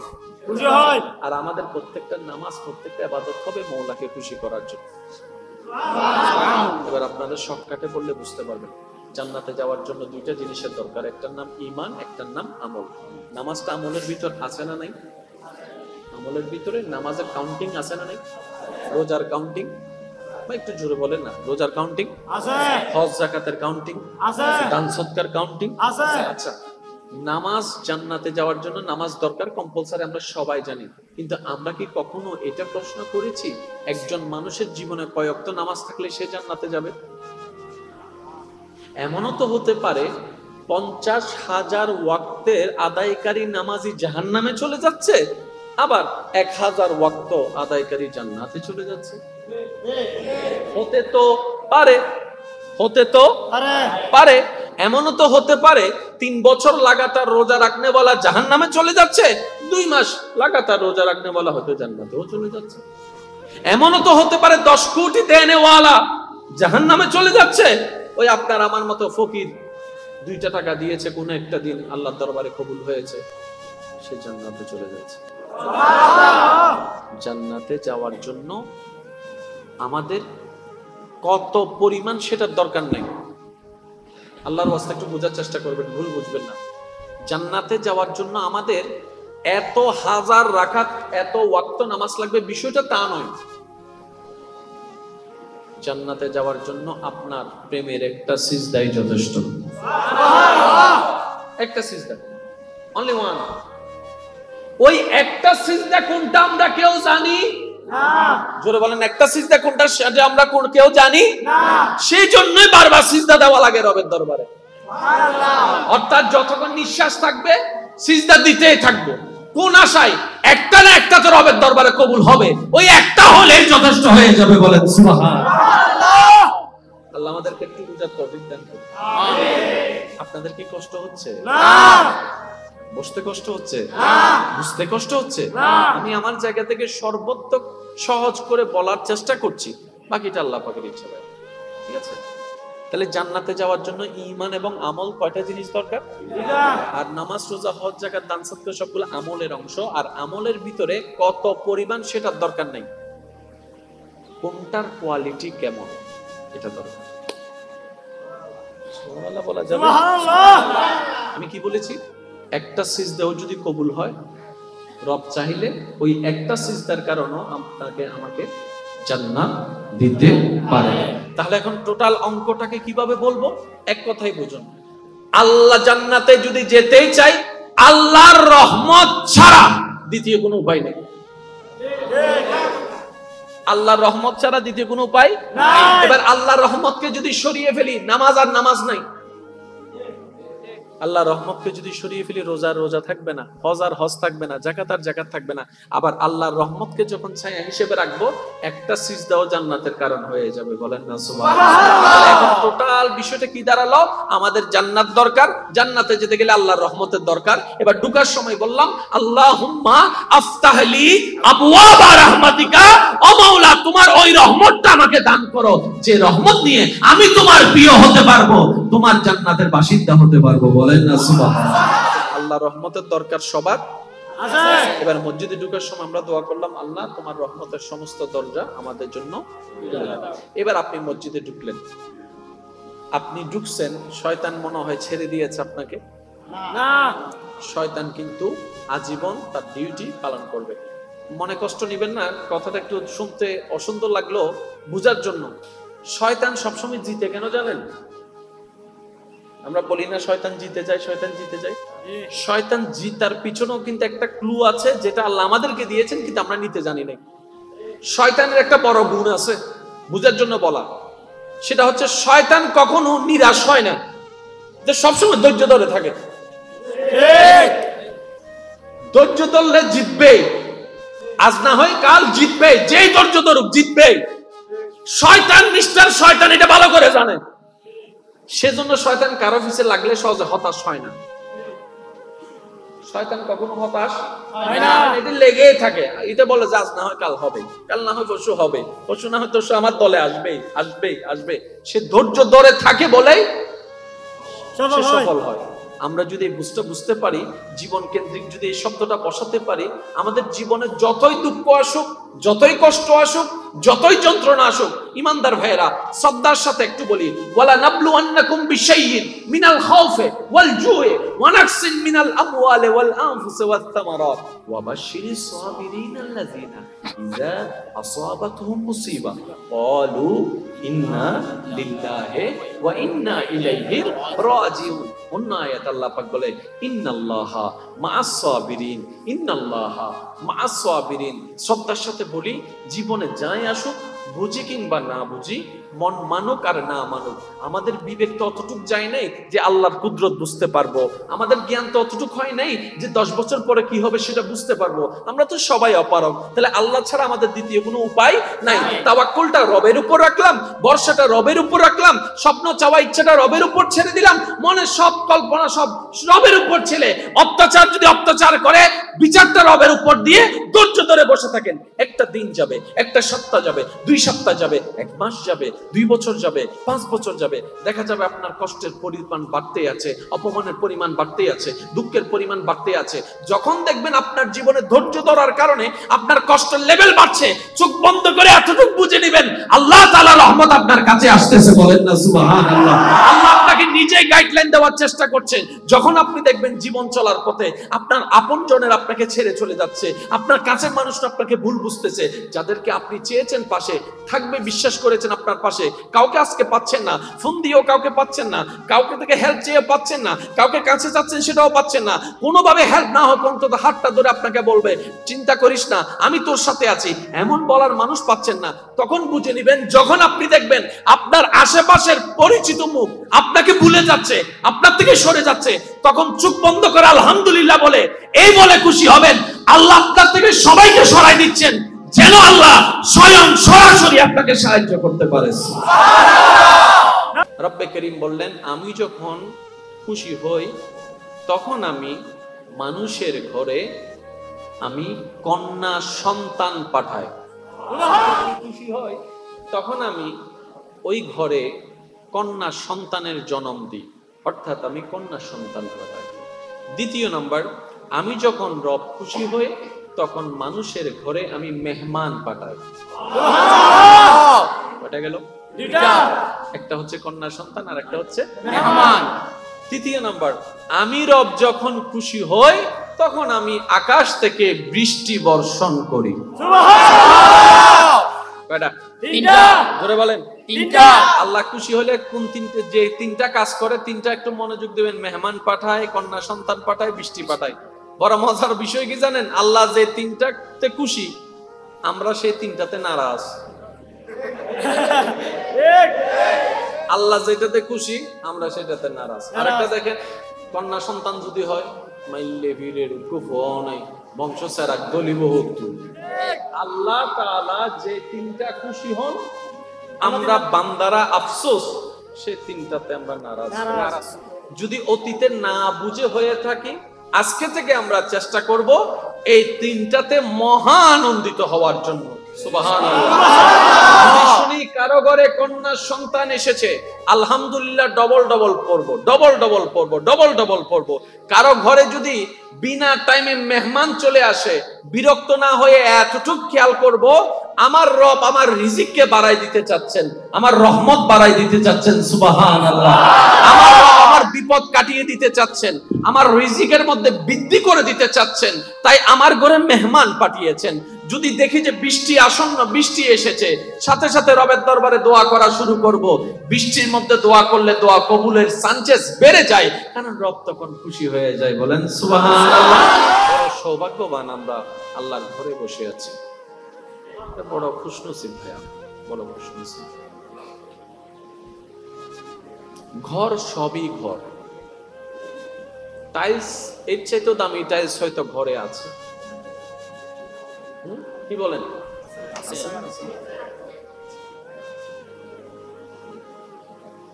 খুশি হয়। আর আমাদের প্রত্যেকটা নামাজ, প্রত্যেকটা ইবাদত হবে মওলাকে খুশি করার জন্য। এবার আপনাদের শর্টকাটে বললে বুঝতে পারবেন। জান্নাতে যাওয়ার জন্য দুইটা জিনিসের দরকার, একটার নাম ঈমান, একটার নাম আমল। নামাজটা আমলের ভিতর আছে না নাই? আমলের ভিতরে নামাজের কাউন্টিং আছে না নাই? রোজার কাউন্টিং, বা একটু জোরে বলেন না, রোজার কাউন্টিং আছে, হজ যাকাতের কাউন্টিং আছে, দান সদকার কাউন্টিং আছে। আচ্ছা, নামাজ জান্নাতে যাওয়ার জন্য নামাজ দরকার, কম্পালসারি, আমরা সবাই জানি। কিন্তু আমরা কি কখনো এটা প্রশ্ন করেছি একজন মানুষের জীবনে কয় ওয়াক্ত নামাজ থাকলে সে জান্নাতে যাবে? এমনও তো হতে পারে 50,000 ওয়াক্তের আদায়কারী নামাজি জাহান্নামে চলে যাচ্ছে, আবার 1000 ওয়াক্ত আদায়কারী জান্নাতে চলে যাচ্ছে। হতে তো পারে, হতে তো পারে। এমনও তো হতে পারে 3 বছর লাগাতার রোজা রাখনে वाला জাহান্নামে চলে যাচ্ছে, 2 মাস লাগাতার রোজা রাখনে वाला হয়তো জান্নাতেও চলে যাচ্ছে। এমনও তো হতে পারে 10 কোটি দেনে वाला জাহান্নামে চলে যাচ্ছে, ওই আপনার আমার মতো ফকির 2টা টাকা দিয়েছে, কোন একটা দিন আল্লাহর দরবারে কবুল হয়েছে, সে জান্নাতে চলে যাচ্ছে। জান্নাতে যাওয়ার জন্য আমাদের কত পরিমাণ সেটার দরকার নাই। আল্লাহর ওয়াস্তে একটু বোঝার চেষ্টা করবেন, ভুল বুঝবেন না। জান্নাতে যাওয়ার জন্য আমাদের এত হাজার রাকাত, এত ওয়াক্ত নামাজ লাগবে, বিষয়টা তা নয়। জান্নাতে যাওয়ার জন্য আপনার প্রেমের একটা সিজদাই যথেষ্ট। একটা সিজদা, অনলি ওয়ান। ওই একটা সিজদা কোনটা আমরা কেউ জানি না। জোরে বলেন, একটা সিজদা কোনটা সেটা আমরা কেউ জানি না। সেই জন্যই বারবার সিজদা দেওয়া লাগে রবের দরবারে। সুবহানাল্লাহ। অর্থাৎ যতক্ষণ নিঃশ্বাস থাকবে সিজদা দিতেই থাকবো। কোন আশায়? একটা না একটা তো রবের দরবারে কবুল হবে, ওই একটা হলেই যথেষ্ট হয়ে যাবে। বলেন সুবহানাল্লাহ। আল্লাহ আমাদেরকে একটু বুঝার তৌফিক দান করুন। আমিন। আপনাদের কি কষ্ট হচ্ছে? না। বসতে কষ্ট হচ্ছে? না। বুঝতে কষ্ট হচ্ছে? না। আমি আমার জায়গা থেকে সর্বোত্তম সহজ করে বলার চেষ্টা করছি, বাকিটা আল্লাহ পাকের ইচ্ছা। ঠিক আছে? তাহলে জান্নাতে যাওয়ার জন্য ঈমান এবং আমল কয়টা জিনিস দরকার? আর নামাজ, রোজা, হজ, যাকাত, দান সদকা সবগুলো আমলের অংশ। আর আমলের ভিতরে কত পরিমাণ সেটার দরকার নাই, কোনটার কোয়ালিটি কেমন এটা দরকার। সুবহানাল্লাহ বলা যাবে? আমি কি বলেছি? একটা সিজদাও যদি কবুল হয়, রব চাইলে ওই একটা সিজদার কারণে আপনাকে আমাকে জান্নাত দিতে পারে। তাহলে এখন টোটাল অঙ্কটাকে কিভাবে বলবো? এক কথাই বুঝুন, আল্লাহ জান্নাতে যদি যেতেই চাই, আল্লাহর রহমত ছাড়া দ্বিতীয় কোনো উপায় নেই। আল্লাহর রহমত ছাড়া দ্বিতীয় কোনো উপায় নাই। এবার আল্লাহর রহমতকে যদি সরিয়ে ফেলি, নামাজ আর নামাজ নাই। আল্লাহ রহমতকে যদি সরিয়ে ফেলি, রোজার রোজা থাকবে না, হজ আর হজ থাকবে না, জাকাত আর জাকাত থাকবে না। আবার আল্লাহর রহমতকে যখন ছায়া হিসেবে রাখবো, একটা সিজদাও জান্নাতের কারণ হয়ে যাবে। বলেন না সুবহানাল্লাহ। এখন টোটাল বিষয়টা কি দাঁড়ালো? আমাদের জান্নাত দরকার, জান্নাতে যেতে গেলে আল্লাহর রহমতের দরকার। এবার ঢুকার সময় বললাম আল্লাহুম্মা আফতাহলি আবওয়াবা রাহমাতিকা, ও মাওলা তোমার ওই রহমতটা আমাকে দান করো, যে রহমত নিয়ে আমি তোমার প্রিয় হতে পারবো, তোমার জান্নাতের বাসিন্দা হতে পারবো। বলেন না সুবহানাল্লাহ। আল্লাহ রহমতের দরকার সবার আছে। এবার মসজিদে ঢোকার সময় আমরা দোয়া করলাম, আল্লাহ তোমার রহমতের সমস্ত দরজা আমাদের জন্য খুলে দাও। এবার আপনি মসজিদে ঢুকলেন, আপনি ঢুকছেন, শয়তান মনে হয় ছেড়ে দিয়েছে আপনাকে। না। শয়তান কিন্তু আজীবন তার ডিউটি পালন করবে। মনে কষ্ট নিবেন না, কথাটা একটু শুনতে অসুন্দর লাগলো বুঝার জন্য। শয়তান সবসময় জিতে কেন জানেন? আমরা বলি না শয়তান জিতে যায়, শয়তান জিতে যায়। শয়তান জিতার পিছনেও কিন্তু একটা ক্লু আছে, যেটা আল্লাহ আমাদেরকে দিয়েছেন, কিন্তু আমরা নিতে জানি না। শয়তানের একটা বড় গুণ আছে, বুঝার জন্য বলা। সেটা হচ্ছে শয়তান কখনো নিরাশ হয় না, যে সবসময় ধৈর্য ধরে থাকে। ঠিক। ধৈর্য ধরলে জিতবে, আজ না হয় কাল জিতবে, যেই ধৈর্য ধরুক জিতবে। শয়তান মিস্টার শয়তান এটা ভালো করে জানে, সেজন্য শয়তান কারো পিছে লাগলে সহজে হতাশ হয় না। শয়তান কখনো হতাশ হয় না, এটা লেগেই থাকে। এটা বলে যে আজ না হয় কাল হবে, কাল না হয় পরশু হবে, পরশু না হয় তরশু আমার দলে আসবে আসবে আসবে। সে ধৈর্য ধরে থাকে বলেই সে সফল হয়। আমরা যদি বুঝতে পারি, জীবন কেন্দ্রিক যদি এই শব্দটা বসাতে পারি, আমাদের জীবনে যতই দুঃখ আসুক, যতই কষ্ট আসুক, যতই যন্ত্রণা আসুক, ইমানদার ভাইয়েরা শ্রদ্ধার সাথে একটু বলি, ওয়ালা নাবলুওয়ান্নাকুম বিশাইইন মিনাল খাউফি ওয়াল জুই ওয়া নাকসিন মিনাল আমওয়ালি ওয়াল আনফুসি ওয়াত থামারাত ওয়া বাশশিরিস সাবিরিনাল্লাযিনা ইযা আসাবাতহুম মুসিবা ক্বালু ইন্না লিল্লাহি ওয়া ইন্না ইলাইহি রাজিউন। অন্য আয়াত আল্লাহ পাক বলে ইন্নাল্লাহা মাআস সাবিরিন, ইন্নাল্লাহা মাআস সাবিরিন। শ্রদ্ধার সাথে বলি, জীবনে যাই আসুক, বুঝি কিংবা না বুঝি, মন মানুক আর না মানুক, আমাদের বিবেক তো অতটুক যায় নাই যে আল্লাহর কুদরত বুঝতে পারবো। আমাদের জ্ঞান তো অতটুক হয় নাই যে 10 বছর পরে কি হবে সেটা বুঝতে পারবো। আমরা তো সবাই অপারগ। তাহলে আল্লাহ ছাড়া আমাদের দ্বিতীয় কোনো উপায় নাই। তাওয়াক্কুলটা রবের উপর রাখলাম, ভরসাটা রবের উপর রাখলাম, স্বপ্ন চাওয়া ইচ্ছাটা রবের উপর ছেড়ে দিলাম, মনে সব কল্পনা সব রবের উপর ছেড়ে, অত্যাচার যদি অত্যাচার করে বিচারটা রবের উপর দিয়ে ধৈর্য ধরে বসে থাকেন। একটা দিন যাবে, একটা সপ্তাহ যাবে, 2 সপ্তাহ যাবে, 1 মাস যাবে, 2 বছর যাবে, 5 বছর যাবে, দেখা যাবে আপনার কষ্টের পরিমাণ বাড়তেই আছে, অপমানের পরিমাণ বাড়তেই আছে, দুঃখের পরিমাণ বাড়তেই আছে। যখন দেখবেন আপনার জীবনে ধৈর্য ধরার কারণে আপনার কষ্টের লেভেল বাড়ছে, চোখ বন্ধ করে এতটুকু বুঝে নেবেন আল্লাহ তাআলার রহমত আপনার কাছে আসতেছে। বলেন না সুবহানাল্লাহ। আল্লাহ আপনাকে নিজেই গাইডলাইন দেওয়ার চেষ্টা করছেন। যখন আপনি দেখবেন জীবন চলার পথে আপনার আপনজনের আপনাকে ছেড়ে চলে যাচ্ছে, আপনার কাছের মানুষরা আপনাকে ভুল বুঝতেছে, যাদেরকে আপনি চেয়েছেন পাশে থাকবে, বিশ্বাস করেছেন আপনার পাশে, কাউকে আজকে পাচ্ছেন না, ফোন দিয়েও কাউকে পাচ্ছেন না, কাউকে থেকে হেল্প চেয়ে পাচ্ছেন না, কাউকে কাছে যাচ্ছেন সেটাও পাচ্ছেন না, কোনোভাবে হেল্প না হোক অন্তত হাতটা ধরে আপনাকে বলবে চিন্তা করিস না আমি তোর সাথে আছি, এমন বলার মানুষ পাচ্ছেন না। তখন বুঝে নিবেন, যখন আপনি দেখবেন আপনার আশেপাশের পরিচিত মুখ আপনাকে ভুলে যাচ্ছে, আপনার থেকে সরে যাচ্ছে, তখন চোখ বন্ধ করে আলহামদুলিল্লাহ বলে এই বলে খুশি হবেন আল্লাহ আপনার থেকে সবাইকে সরাই দিচ্ছেন, যেন আল্লাহ স্বয়ং সরাসরি আপনাকে সাহায্য করতে পারে। রব্বে করিম বললেন, আমি যখন খুশি হই তখন আমি মানুষের ঘরে আমি কন্যা সন্তান পাঠাই। খুশি হয় তখন আমি ওই ঘরে কন্যা সন্তানের জন্ম দিই, অর্থাৎ আমি কন্যা সন্তান পাঠাই। দ্বিতীয় নাম্বার, আমি যখন রব খুশি হই তখন মানুষের ঘরে আমি মেহমান পাঠাই। কয়টা গেল? একটা হচ্ছে কন্যা সন্তান আর একটা হচ্ছে মেহমান। তৃতীয় নাম্বার, আমি রব যখন খুশি হই তখন আমি আকাশ থেকে বৃষ্টি বর্ষণ করি। কয়টা? জোরে বলেন। আল্লাহ খুশি হলে কোন তিনটে, যে 3টা কাজ করে 3টা একটু মনোযোগ দিবেন। মেহমান পাঠায়, কন্যা সন্তান পাঠায়, বৃষ্টি পাঠায়। বড় মজার বিষয় কি জানেন? আল্লাহ যে 3টাতে খুশি, আমরা সেই 3টাতে নারাজ। আল্লাহ যেটাতে খুশি আমরা সেটাতে নারাজ। আরেকটা দেখেন, কন্যা সন্তান যদি হয় মাইল্লে বীরের কুফও নাই, বংশ সেরাক দলিব হতো। আল্লাহ তাআলা যে তিনটা খুশি হন, আমরা বান্দারা আফসোস সে তিনটাতে আমরা নারাজ। যদি অতীতে না বুঝে হয়ে থাকি, আজকে থেকে আমরা চেষ্টা করব এই তিনটাতে মহা আনন্দিত হওয়ার জন্য। সুবহানাল্লাহ। শুনি কারো ঘরে কন্যা সন্তান এসেছে, আলহামদুলিল্লাহ ডবল ডবল পড়বো, ডবল ডবল পড়বো, ডবল ডবল পড়বো। কারো ঘরে যদি বিনা টাইমে মেহমান চলে আসে, বিরক্ত না হয়ে এতটুকু খেয়াল করব, আমার রব আমার রিজিককে বাড়াই দিতে চাচ্ছেন, আমার রহমত বাড়াই দিতে চাচ্ছেন। সুবহানাল্লাহ। আমার রব আমার বিপদ কাটিয়ে দিতে চাচ্ছেন, আমার রিজিকের মধ্যে বৃদ্ধি করে দিতে চাচ্ছেন, তাই আমার ঘরে মেহমান পাঠিয়েছেন। যদি দেখি যে বৃষ্টি আসন্ন, বৃষ্টি এসেছে, সাথে সাথে রবের দরবারে দোয়া করা শুরু করব। বৃষ্টির মধ্যে দোয়া করলে দোয়া কবুলের চান্সেস বেড়ে যায়, কারণ রব তখন খুশি হয়ে যায়। বলেন সুবহানাল্লাহ। বড় সৌভাগ্যবান আমরা, আল্লাহর ঘরে বসে আছি। বড় খুশনসিব ভাইয়া, বড় খুশনসিব। ঘর সবই ঘর, টাইলস এর চাইতে দামি টাইলস হয়তো ঘরে আছে। কি বলেন?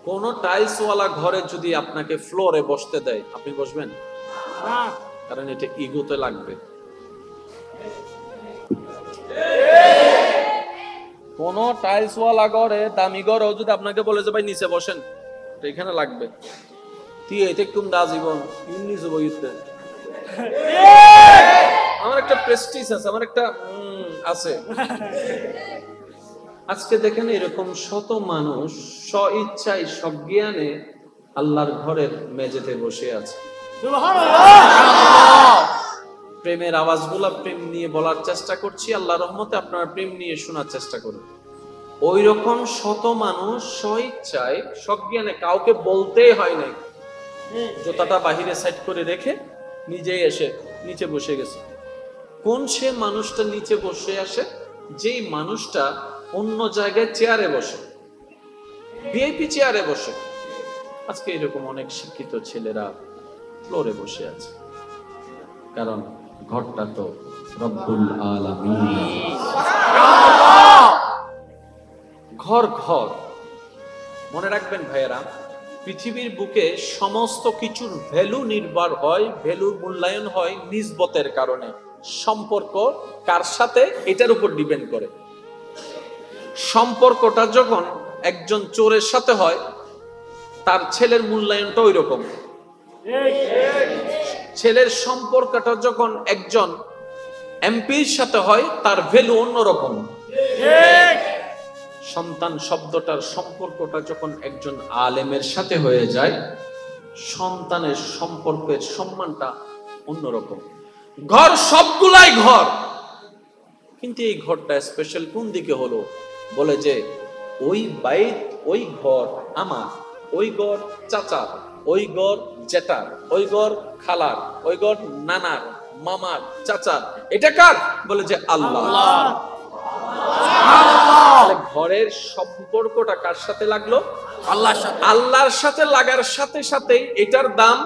কোন টাইলস ওয়ালা ঘরে যদি আপনাকে ফ্লোরে বসতে দেয়, আপনি বসবেন? কারণ এটা ইগোতে লাগবে। কোন টাইলস ওয়ালা ঘরে, দামি ঘরেও যদি আপনাকে বলে যে ভাই নিচে বসেন, এখানে লাগবে, তুই এতে কোন দা জীবন নিচে বইতে। আমার একটা প্রেস্টিজ আছে, আমার একটা আছে। আজকে দেখেন এরকম শত মানুষ স্ব ইচ্ছায় সজ্ঞানে আল্লাহর ঘরের মেঝেতে বসে আছে। প্রেমের আওয়াজগুলা প্রেম নিয়ে বলার চেষ্টা করছি, আল্লাহর রহমতে আপনারা প্রেম নিয়ে শোনার চেষ্টা করুন। ওই রকম শত মানুষ স্ব ইচ্ছায় সজ্ঞানে, কাউকে বলতেই হয় নাই, জুতাটা বাহিরে সাইড করে রেখে নিজেই এসে নিচে বসে গেছে। কোন সে মানুষটা নিচে বসে আসে? যেই মানুষটা অন্য জায়গায় চেয়ারে বসে, ভিআইপি চেয়ারে বসে। আজকে এরকম অনেক শিক্ষিত ছেলেরা ফ্লোরে বসে আছে, কারণ ঘরটা তো রব্বুল আলামিন। ঘর ঘর মনে রাখবেন ভাইয়েরা, পৃথিবীর বুকে সমস্ত কিছুর ভ্যালু নির্ভর হয়, ভ্যালু মূল্যায়ন হয় নিসবতের কারণে। সম্পর্ক কার সাথে, এটার উপর ডিপেন্ড করে। সম্পর্কটা যখন একজন চোরের সাথে হয়, তার ছেলের মূল্যায়নটা ওই রকম। ছেলের সম্পর্কটা যখন একজন এমপির সাথে হয়, তার ভ্যালু অন্যরকম। সন্তান শব্দটার সম্পর্কটা যখন একজন আলেমের সাথে হয়ে যায়, সন্তানের সম্পর্কের সম্মানটা অন্যরকম। ঘর সবগুলাই ঘর, কিন্তু এই ঘরটা স্পেশাল কোন দিকে হলো? বলে যে ওই বাইত, ওই ঘর আমার, ওই ঘর চাচার, ওই ঘর জেঠার, ওই ঘর খালার, ওই ঘর নানার, মামার, চাচার। এটা কার? বলে যে আল্লাহ। ঘরের সম্পর্কটা কার সাথে লাগলো? আল্লাহর সাথে। আল্লাহর সাথে লাগার সাথে সাথে এটার দাম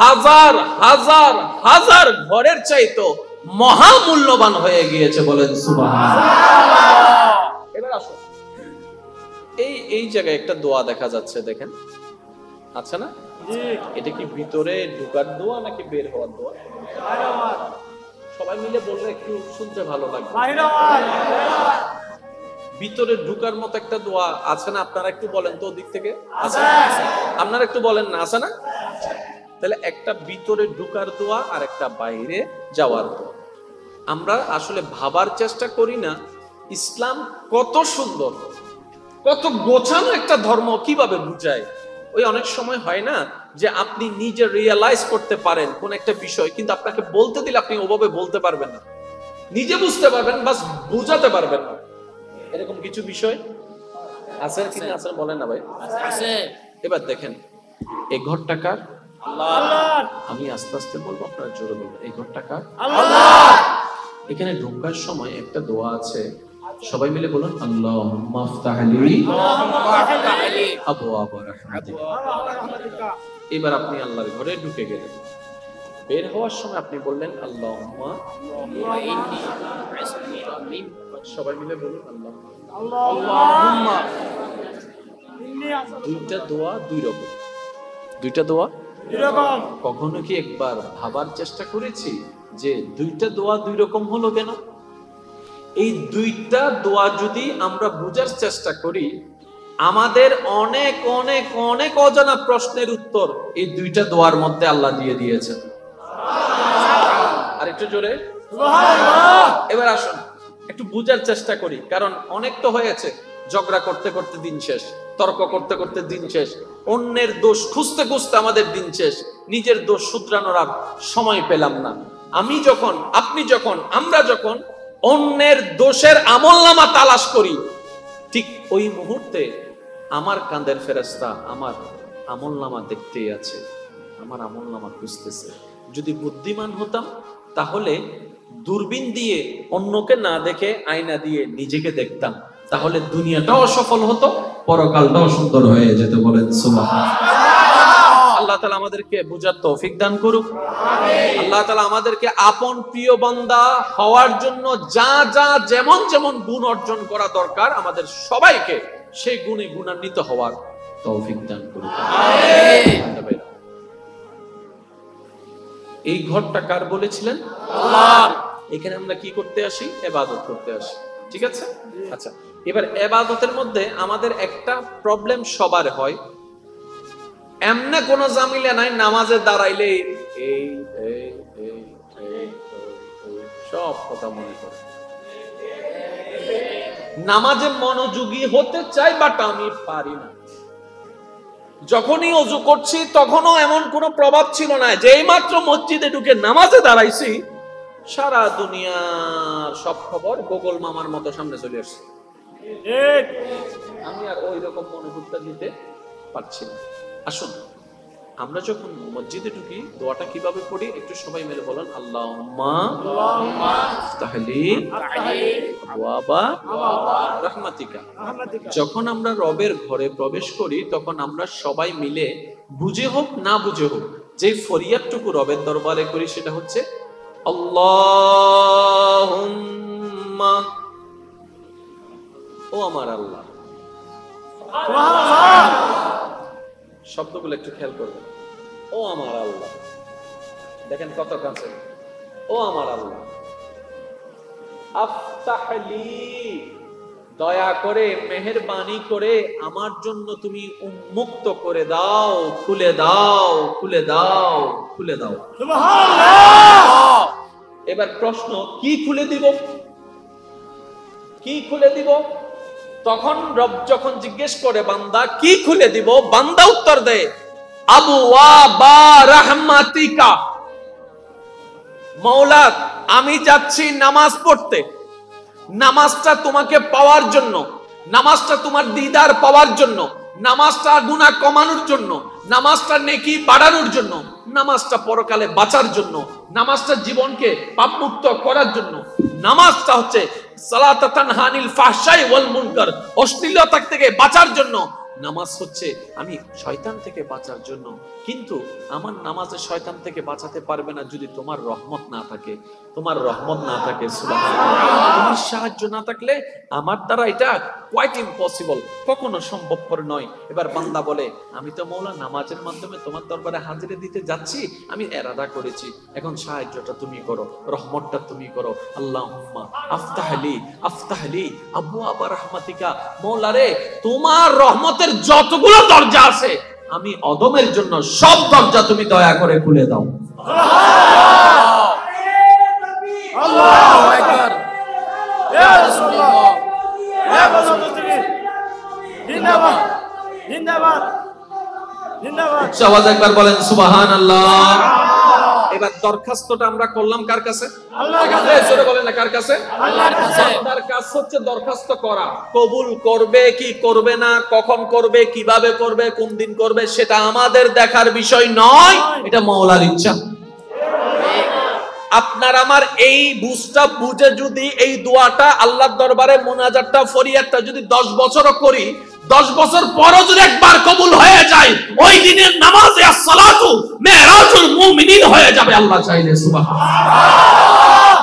হাজার হাজার হাজার ঘরের চাইতো মহা মূল্যবান হয়ে গিয়েছে। বলেন সুবহানাল্লাহ। এবার আসো, এই জায়গায় একটা দোয়া দেখা যাচ্ছে, দেখেন, আচ্ছা না? এটা কি ভিতরে ঢোকার দোয়া নাকি বের হওয়ার দোয়া? সবাই মিলে বললে একটু শুনতে ভালো লাগবে। ভিতরে ঢুকার মতো একটা দোয়া আছে না? আপনারা একটু বলেন তো, ওদিক থেকে আছে? আপনারা একটু বলেন না, আছে না? তাহলে একটা ভিতরে ঢুকার দোয়া আর একটা বাইরে যাওয়ার দোয়া। আমরা আসলে ভাবার চেষ্টা করি না ইসলাম কত সুন্দর, কত গোছানো একটা ধর্ম, কিভাবে বুঝায়। ওই অনেক সময় হয় না যে আপনি নিজে রিয়েলাইজ করতে পারেন কোন একটা বিষয়, কিন্তু আপনাকে বলতে দিলে আপনি ওভাবে বলতে পারবেন না। নিজে বুঝতে পারবেন, বাস বুঝাতে পারবেন না। এরকম কিছু বিষয় আছে কি না? আছে বলেন না ভাই। আছে। এবার দেখেন, এই ঘরটা কার? আল্লাহর। আমি আস্তে আস্তে বলবো, আপনারা জোরে বলবেন, এই ঘরটা কার? আল্লাহর। এখানে ঢোকার সময় একটা দোয়া আছে, সবাই মিলে বলুন, আল্লাহুম্মা আফতাহ লি আবওয়াব রাহমাতিক। এবার আপনি আল্লাহর ঘরে ঢুকে গেলেন। বের হওয়ার সময় আপনি বললেন আল্লাহুম্মা, সবাই মিলে বলুন আল্লাহুম্মা। দুইটা দোয়া দুই রকম, দুইটা দোয়া এরকম কখনো কি একবার ভাবার চেষ্টা করেছি যে দুইটা দোয়া দুই রকম হলো কেন? এই দুইটা দোয়া যদি আমরা বোঝার চেষ্টা করি, আমাদের অনেক অনেক অনেক অজানা প্রশ্নের উত্তর এই দুইটা দোয়ার মধ্যে আল্লাহ দিয়ে দিয়েছেন। আর একটু জোরে সুবহানাল্লাহ। এবার আসুন একটু বুঝার চেষ্টা করি, কারণ অনেক তো হয়েছে, ঝগড়া করতে করতে দিন শেষ, তর্ক করতে করতে দিন শেষ, অন্যের দোষ খুঁজতে খুঁজতে আমাদের দিন শেষ, নিজের দোষ শুধরানোর আর সময় পেলাম না। আমি যখন, আপনি যখন, আমরা যখন অন্যের দোষের আমলনামা তালাশ করি, ঠিক ওই মুহূর্তে আমার কাঁধের ফেরেশতা আমার আমলনামা দেখতেই আছে, আমার আমলনামা খুঁজতেছে। যদি বুদ্ধিমান হতাম তাহলে দূরবীন দিয়ে অন্যকে না দেখে আয়না দিয়ে নিজেকে দেখতাম, তাহলে দুনিয়াটাও সফল হতো, পরকালটাও সুন্দর হয়ে যেত। বলেন সুবহানাল্লাহ। আল্লাহ তাআলা আমাদেরকে বুঝার তৌফিক দান করুক। আল্লাহ তাআলা আমাদেরকে আপন প্রিয় বান্দা হওয়ার জন্য যা যা যেমন যেমন গুণ অর্জন করা দরকার, আমাদের সবাইকে সেই গুণে গুণান্বিত হওয়ার তৌফিক দান করুক। আমিন। এই ঘরটা কার বলেছিলেন? আল্লাহ। এখানে আমরা কি করতে আসি? ইবাদত করতে আসি, ঠিক আছে? আচ্ছা, এবার ইবাদতের মধ্যে আমাদের একটা প্রবলেম সবার হয়, এমনে কোনো জামিলা নাই, নামাজে দাঁড়াইলে এই এই এই এই সব কথা মনে করে, নামাজে মনোযোগী হতে চাই বাট আমি পারি না। যখনই ওযু করছি তখনও এমন কোনো প্রভাব ছিল না, যেই মাত্র মসজিদে ঢুকে নামাজে দাঁড়াইছি সারা দুনিয়ার সব খবর গোগল মামার মতো সামনে চলে আসছে। ঠিক। আমি আর ওই রকম মনোযোগটা দিতে পারছি না। আসুন আমরা যখন মসজিদে ঢুকি দোয়াটা কিভাবে পড়ি একটু সবাই মিলে বলেন আল্লাহুম্মা আফতাহলি আবওয়াবা রাহমাতিকা। যখন আমরা রবের ঘরে প্রবেশ করি তখন আমরা সবাই মিলে বুঝে হোক না বুঝে হোক যে ফরিয়াদটুকু রবের দরবারে করি সেটা হচ্ছে আল্লাহুম্মা, ও আমার আল্লাহ। সুবহানাল্লাহ। শব্দগুলো একটু খেয়াল করবেন। ও আমার আল্লাহ, দেখেন কত কাছে। ও আমার আল্লাহ, আফতাহলি, দয়া করে মেহেরবানি করে আমার জন্য তুমি উন্মুক্ত করে দাও, খুলে দাও, খুলে দাও, খুলে দাও। সুবহানাল্লাহ। এবার প্রশ্ন, কি খুলে দিব? কি খুলে দিব? তখন রব যখন জিজ্ঞেস করে বান্দা কি খুলে দিব, বান্দা উত্তর দেয় আবওয়াবা রাহমাতিকা। মাওলা আমি যাচ্ছি নামাজ পড়তে, নামাজটা তোমাকে পাওয়ার জন্য, নামাজটা তোমার দিদার পাওয়ার জন্য, নামাজটা গুনাহ কমানোর জন্য, নামাজটা নেকি বাড়ানোর জন্য, নামাজটা পরকালে বাঁচার জন্য, নামাজটা জীবনকে পাপমুক্ত করার জন্য। নামাজটা হচ্ছে সালাত তানহা আনিল ফাহশাই ওয়াল মুনকার, অশ্লীলতা থেকে বাঁচার জন্য। নামাজ হচ্ছে আমি শয়তান থেকে বাঁচার জন্য, কিন্তু আমার নামাজে শয়তান থেকে বাঁচাতে পারবে না যদি তোমার রহমত না থাকে, তোমার রহমত না থাকে। সুবহানাল্লাহ। তোমার সাহায্য না থাকলে আমার দ্বারা এটা কোয়াইট ইম্পসিবল, কখনো সম্ভবপর নয়। এবার বান্দা বলে আমি তো মওলা নামাজের মাধ্যমে তোমার দরবারে হাজিরা দিতে যাচ্ছি, আমি ইরাদা করেছি, এখন সাহায্যটা তুমি করো, রহমতটা তুমি করো। আল্লাহুম্মা আফতাহলি আফতাহলি আবওয়াবা রাহমাতিকা। মওলা রে, তোমার রহমতের যতগুলো দরজা আছে আমি অদমের জন্য সব দরজা তুমি দয়া করে খুলে দাও। আল্লাহু আকবার। ইয়া রাসূলুল্লাহ, ইয়া রাসূলুল্লাহ, জিন্দাবাদ জিন্দাবাদ জিন্দাবাদ। আওয়াজ একবার বলেন সুবহানাল্লাহ। এবার দরখাস্তটা আমরা করলাম কার কাছে? আল্লাহর কাছে। জোরে বলেন না কার কাছে? আল্লাহর কাছে। তার কাজ হচ্ছে দরখাস্ত করা। কবুল করবে কি করবে না, কখন করবে, কিভাবে করবে, কোন দিন করবে, সেটা আমাদের দেখার বিষয় নয়, এটা মাওলার ইচ্ছা। আপনার আমার এই বুঝটা বুঝে যদি এই দোয়াটা আল্লাহর দরবারে মোনাজাতটা ফরিয়াদটা যদি 10 বছরও করি, 10 বছর পরও যদি একবার কবুল হয়ে যায়, ওই দিনের নামাজে আসসালাতু মেরাজুল মুমিনিন হয়ে যাবে আল্লাহ চাইলে। সুবহানাল্লাহ।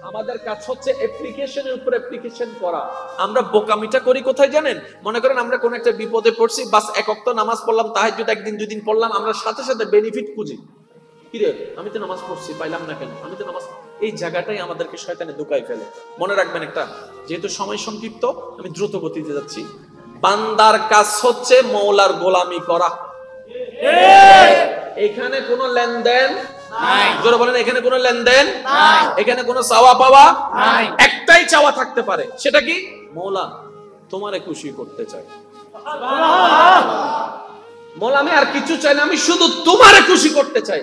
আমাদের কাজ হচ্ছে অ্যাপ্লিকেশনের উপর অ্যাপ্লিকেশন করা। আমরা বোকামিটা করি কোথায় জানেন? মনে করেন আমরা কোন একটা বিপদে পড়ছি, বাস এক ওয়াক্ত নামাজ পড়লাম, তাহাজ্জুদ একদিন দুই দিন পড়লাম, আমরা সাথে সাথে বেনিফিট খুঁজি। কি রে, আমি তো নামাজ পড়ছি, পাইলাম না কেন? আমি তো নামাজ, এই জায়গাটাই আমাদেরকে শয়তানে ধোঁকায় ফেলে। মনে রাখবেন একটা, যেহেতু সময় সংক্ষিপ্ত আমি দ্রুত গতিতে যাচ্ছি, বান্দার কাজ হচ্ছে মওলার গোলামি করা। এখানে কোনো লেনদেন নাই। জোরে বলেন, এখানে কোনো লেনদেন নাই, এখানে কোনো চাওয়া পাওয়া নাই। একটাই চাওয়া থাকতে পারে, সেটা কি? মওলা তোমারে খুশি করতে চাই। মওলা আমি আর কিছু চাই না, আমি শুধু তোমারে খুশি করতে চাই।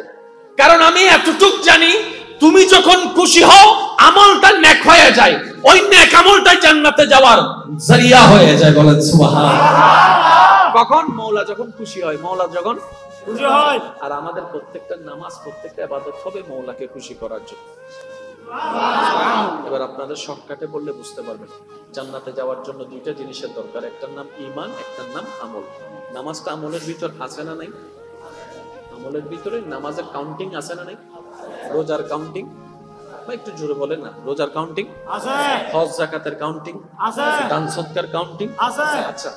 কারণ আমি এতটুক জানি, তুমি যখন খুশি হও আমলটা নেক হয়ে যায়, ওই নেক আমলটাই জান্নাতে যাওয়ার জরিয়া হয়ে যায়। বলেন সুবহানাল্লাহ। কখন? মওলা যখন খুশি হয়, মওলা যখন খুশি হয়। আর আমাদের প্রত্যেকটা নামাজ, প্রত্যেকটা ইবাদত হবে মওলাকে খুশি করার জন্য। এবার আপনাদের শর্টকাটে বললে বুঝতে পারবেন, জান্নাতে যাওয়ার জন্য দুইটা জিনিসের দরকার, একটার নাম ঈমান, একটার নাম আমল। নামাজটা আমলের ভিতর আছে না নাই? আমলের ভিতরে নামাজের কাউন্টিং আছে না নাই? রোজার কাউন্টিং, বা একটু জোরে বলেন না, রোজার কাউন্টিং আছে, হজ যাকাতের কাউন্টিং আছে, দান সদকার কাউন্টিং আছে। আচ্ছা,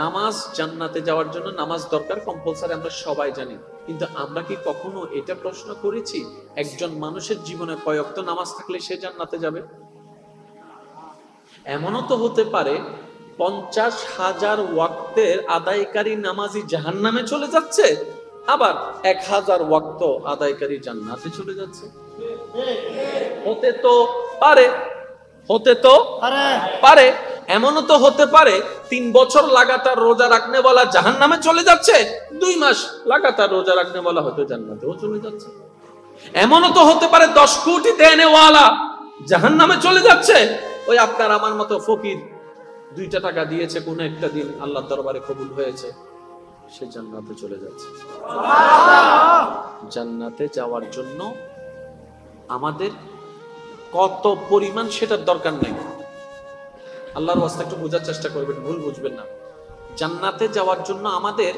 নামাজ জান্নাতে যাওয়ার জন্য নামাজ দরকার, কম্পালসারি, আমরা সবাই জানি। কিন্তু আমরা কি কখনো এটা প্রশ্ন করেছি, একজন মানুষের জীবনে কয় ওয়াক্ত নামাজ থাকলে সে জান্নাতে যাবে? এমনও তো হতে পারে 50,000 ওয়াক্তের আদায়কারী নামাজি জাহান্নামে চলে যাচ্ছে, আবার 1000 ওয়াক্ত আদায়কারী জান্নাতে চলে যাচ্ছে। হতে তো পারে, হতে তো পারে। এমনও তো হতে পারে 3 বছর লাগাতার রোজা রাখনে वाला জাহান্নামে চলে যাচ্ছে, 2 মাস লাগাতার রোজা রাখনে वाला হয়তো জান্নাতেও চলে যাচ্ছে। এমনও তো হতে পারে 10 কোটি দেনে वाला জাহান্নামে চলে যাচ্ছে, ওই আপনার আমার মতো ফকির 2টা টাকা দিয়েছে, কোন একটা দিন আল্লাহর দরবারে কবুল হয়েছে, সে জান্নাতে চলে যাচ্ছে। জান্নাতে যাওয়ার জন্য আমাদের কত পরিমাণ সেটার দরকার নাই। আল্লাহর ওয়াস্তে একটু বোঝার চেষ্টা করবেন, ভুল বুঝবেন না। জান্নাতে যাওয়ার জন্য আমাদের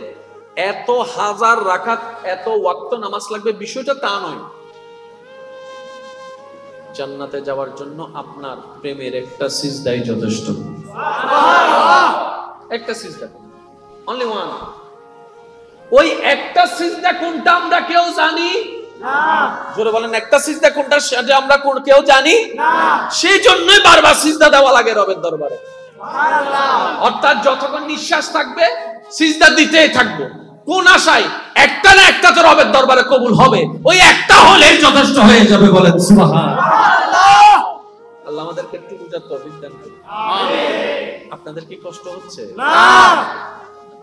এত হাজার রাকাত, এত ওয়াক্ত নামাজ লাগবে, বিষয়টা তা নয়। জান্নাতে যাওয়ার জন্য আপনার প্রেমের একটা সিজদাই যথেষ্ট। একটা সিজদা, অনলি ওয়ান। ওই একটা সিজদা কোনটা আমরা কেউ জানি না। জোরে বলেন, একটা সিজদা কোনটা সেটা আমরা কেউ জানি না। সেই জন্যই বারবার সিজদা দেওয়া লাগে রবের দরবারে। অর্থাৎ যতক্ষণ নিঃশ্বাস থাকবে সিজদা দিতেই থাকবো। কোন আশায়? একটা না একটা তো রবের দরবারে কবুল হবে, ওই একটা হলেই যথেষ্ট হয়ে যাবে। বলেন সুবহানাল্লাহ। আল্লাহ আমাদেরকে একটু বুঝার তৌফিক দান করুন। আমিন। আপনাদের কি কষ্ট হচ্ছে? না।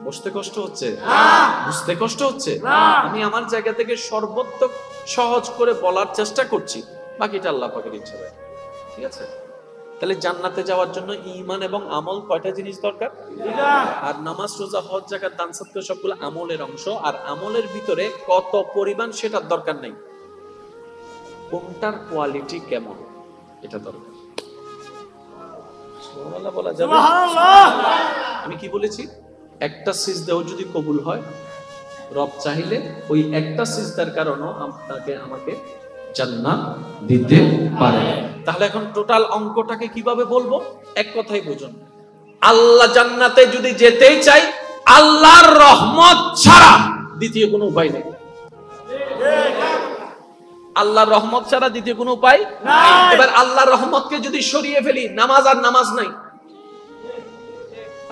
বসতে কষ্ট হচ্ছে? না। বুঝতে কষ্ট হচ্ছে? না। আমি আমার জায়গা থেকে সর্বোত্তম সহজ করে বলার চেষ্টা করছি, বাকিটা আল্লাহ পাকের ইচ্ছা। ঠিক আছে? তাহলে জান্নাতে যাওয়ার জন্য ঈমান এবং আমল কয়টা জিনিস দরকার? আর নামাজ, রোজা, হজ, যাকাত, দান সদকা সবগুলো আমলের অংশ। আর আমলের ভিতরে কত পরিমাণ সেটার দরকার নেই, কোনটার কোয়ালিটি কেমন এটা দরকার। সুবহানাল্লাহ বলা যাবে? আমি কি বলেছি? একটা সিজদাও যদি কবুল হয়, রব চাইলে ওই একটা সিজদার কারণে আপনাকে আমাকে জান্নাত দিতে পারে। তাহলে এখন টোটাল অঙ্কটাকে কিভাবে বলবো? এক কথাই বুঝুন, আল্লাহ জান্নাতে যদি যেতেই চাই, আল্লাহর রহমত ছাড়া দ্বিতীয় কোনো উপায় নেই। আল্লাহর রহমত ছাড়া দ্বিতীয় কোনো উপায় নাই। এবার আল্লাহর রহমতকে যদি সরিয়ে ফেলি, নামাজ আর নামাজ নাই।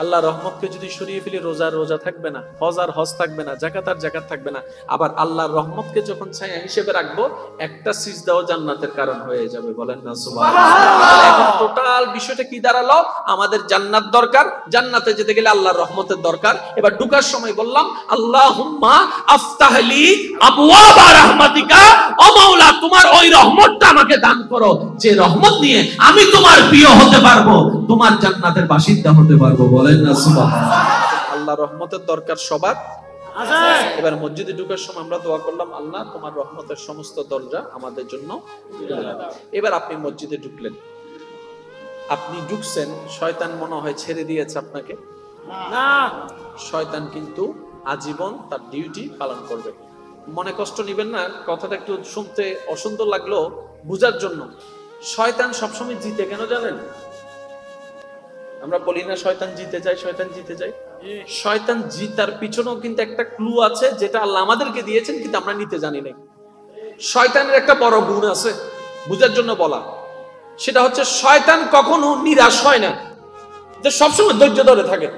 আল্লাহর রহমতকে যদি সরিয়ে ফেলি, রোজার রোজা থাকবে না, হজ আর হজ থাকবে না, যাকাত আর যাকাত থাকবে না। আবার আল্লাহর রহমতকে যখন ছায়া হিসেবে রাখবো, একটা সিজদাও জান্নাতের কারণ হয়ে যাবে। বলেন না সুবহানাল্লাহ। এখন টোটাল বিষয়টা কি দাঁড়ালো? আমাদের জান্নাত দরকার, জান্নাতে যেতে গেলে আল্লাহর রহমতের দরকার। এবার ঢোকার সময় বললাম, আল্লাহুম্মা আফতাহলি আবওয়াবা রাহমাতিকা, ও মাওলা তোমার ওই রহমতটা আমাকে দান করো, যে রহমত নিয়ে আমি তোমার প্রিয় হতে পারবো, তোমার জান্নাতের বাসিন্দা হতে পারবো। বলেন না সুবহানাল্লাহ। আল্লাহ রহমতের দরকার সবার আছে। এবার মসজিদে ঢোকার সময় আমরা দোয়া করলাম, আল্লাহ তোমার রহমতের সমস্ত দরজা আমাদের জন্য খুলে দাও। এবার আপনি মসজিদে ঢুকলেন, আপনি ঢুকছেন, শয়তান মনে হয় ছেড়ে দিয়েছে আপনাকে, না। শয়তান কিন্তু আজীবন তার ডিউটি পালন করবে। মনে কষ্ট নিবেন না, কথাটা একটু শুনতে অসুন্দর লাগলো, বুঝার জন্য। শয়তান সবসময় জিতে কেন জানেন? আমরা বলি না শয়তান জিতে যায়, শয়তান জিতে যায়। শয়তান জিতার পিছনেও কিন্তু একটা ক্লু আছে, যেটা আল্লাহ আমাদেরকে দিয়েছেন, কিন্তু আমরা নিতে জানি না। শয়তানের একটা বড় গুণ আছে, বুঝার জন্য বলা। সেটা হচ্ছে শয়তান কখনো নিরাশ হয় না, যে সবসময় ধৈর্য ধরে থাকে।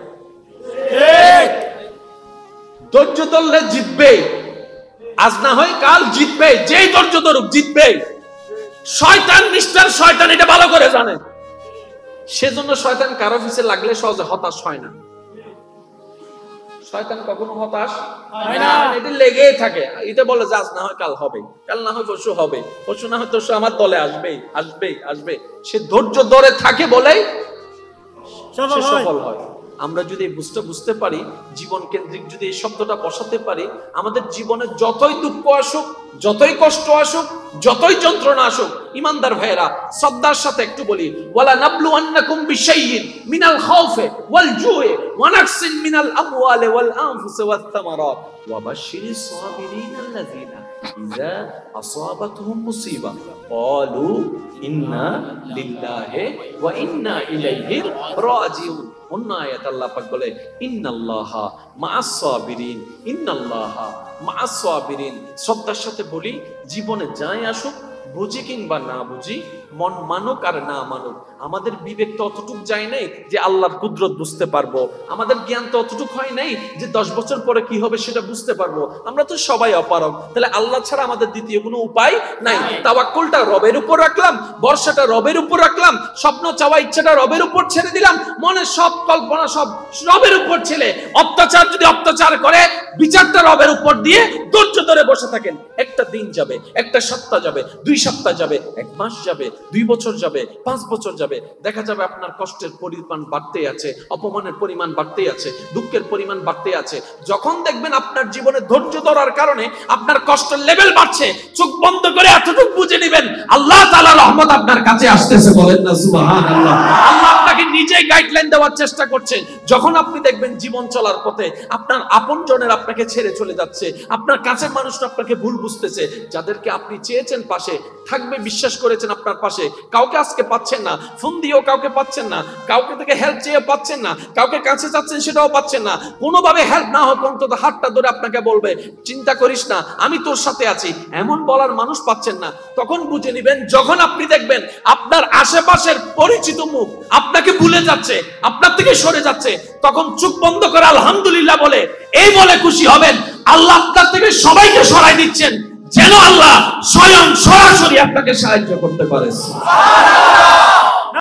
ধৈর্য ধরলে জিতবে, আজ না হয় কাল জিতবে, যেই ধৈর্য ধরুক জিতবে। শয়তান মিস্টার শয়তান এটা ভালো করে জানে, সেজন্য শয়তান কারো পিছে লাগলে সহজে হতাশ হয় না। শয়তান কখনো হতাশ হয় না, এটা লেগেই থাকে। এটা বলে যে আজ না হয় কাল হবে, কাল না হয় পরশু হবে, পরশু না হয় তরশু আমার দলে আসবেই আসবেই আসবে। সে ধৈর্য ধরে থাকে বলেই সফল হয়। আমরা যদি বুঝতে পারি, জীবন কেন্দ্রিক যদি এই শব্দটা বসাতে পারি, আমাদের জীবনে যতই দুঃখ আসুক, যতই কষ্ট আসুক, যতই যন্ত্রণা আসুক, ইমানদার ভাইয়েরা শ্রদ্ধার সাথে একটু বলি, ওয়ালা নাবলুয়ান্নাকুম বিশাইইন মিনাল খাউফি ওয়াল জুই ওয়া নাকসিন মিনাল আমওয়ালি ওয়াল আনফুসি ওয়াত তামারাত ওয়া বাশশিরিস সাবিরিন আল্লাযিনা ইযা আসাবাতহুম মুসিবা ক্বালু ইন্না লিল্লাহি ওয়া ইন্না ইলাইহি রাজিউন। অন্য আয়াত আল্লাহ পাক বলে ইন্নাল্লাহা মা'আস সাবিরিন, ইন্নাল্লাহা মা'আস সাবিরিন। শ্রদ্ধার সাথে বলি, জীবনে যাই আসুক, বুঝি কিংবা না বুঝি, মন মানুক আর না মানুক, আমাদের বিবেক তো অতটুক যায় নাই যে আল্লাহর কুদরত বুঝতে পারবো। আমাদের জ্ঞান তো অতটুক হয় নাই যে 10 বছর পরে কি হবে সেটা বুঝতে পারবো। আমরা তো সবাই অপারগ, তাহলে আল্লাহ ছাড়া আমাদের দ্বিতীয় কোনো উপায় নাই। তাওয়াক্কুলটা রবের উপর রাখলাম, ভরসাটা রবের উপর রাখলাম, স্বপ্ন চাওয়া ইচ্ছাটা রবের উপর ছেড়ে দিলাম, মনে সব কল্পনা সব রবের উপর ছেড়ে, অত্যাচার যদি অত্যাচার করে বিচারটা রবের উপর দিয়ে ধৈর্য ধরে বসে থাকেন। একটা দিন যাবে, একটা সপ্তাহ যাবে, 2 সপ্তাহ যাবে, 1 মাস যাবে, 2 বছর যাবে, 5 বছর যাবে, দেখা যাবে আপনার কষ্টের পরিমাণ বাড়তেই আছে, অপমানের পরিমাণ বাড়তেই আছে, দুঃখের পরিমাণ বাড়তেই আছে। যখন দেখবেন আপনার জীবনে ধৈর্য ধরার কারণে আপনার কষ্টের লেভেল বাড়ছে, চোখ বন্ধ করে এতটুকু বুঝে নেবেন আল্লাহ তাআলার রহমত আপনার কাছে আসতেছে। বলেন না সুবহানাল্লাহ। আল্লাহ আপনাকে নিজেই গাইডলাইন দেওয়ার চেষ্টা করছেন। যখন আপনি দেখবেন জীবন চলার পথে আপনার আপনজনের আপনাকে ছেড়ে চলে যাচ্ছে, আপনার কাছের মানুষরা আপনাকে ভুল বুঝতেছে, যাদেরকে আপনি চেয়েছেন পাশে থাকবে, বিশ্বাস করেছেন আপনার পাশে, কাউকে আজকে পাচ্ছেন না, ফোন দিয়েও কাউকে পাচ্ছেন না, কাউকে থেকে হেল্প চেয়ে পাচ্ছেন না, কাউকে কাছে যাচ্ছেন সেটাও পাচ্ছেন না, কোনোভাবে হেল্প না হোক অন্তত হাতটা ধরে আপনাকে বলবে চিন্তা করিস না আমি তোর সাথে আছি, এমন বলার মানুষ পাচ্ছেন না। তখন বুঝে নিবেন, যখন আপনি দেখবেন আপনার আশেপাশের পরিচিত মুখ আপনাকে ভুলে যাচ্ছে, আপনার থেকে সরে যাচ্ছে, তখন চোখ বন্ধ করে আলহামদুলিল্লাহ বলে এই বলে খুশি হবেন আল্লাহ আপনার থেকে সবাইকে সরাই দিচ্ছেন, যেন আল্লাহ স্বয়ং সরাসরি আপনাকে সাহায্য করতে পারে।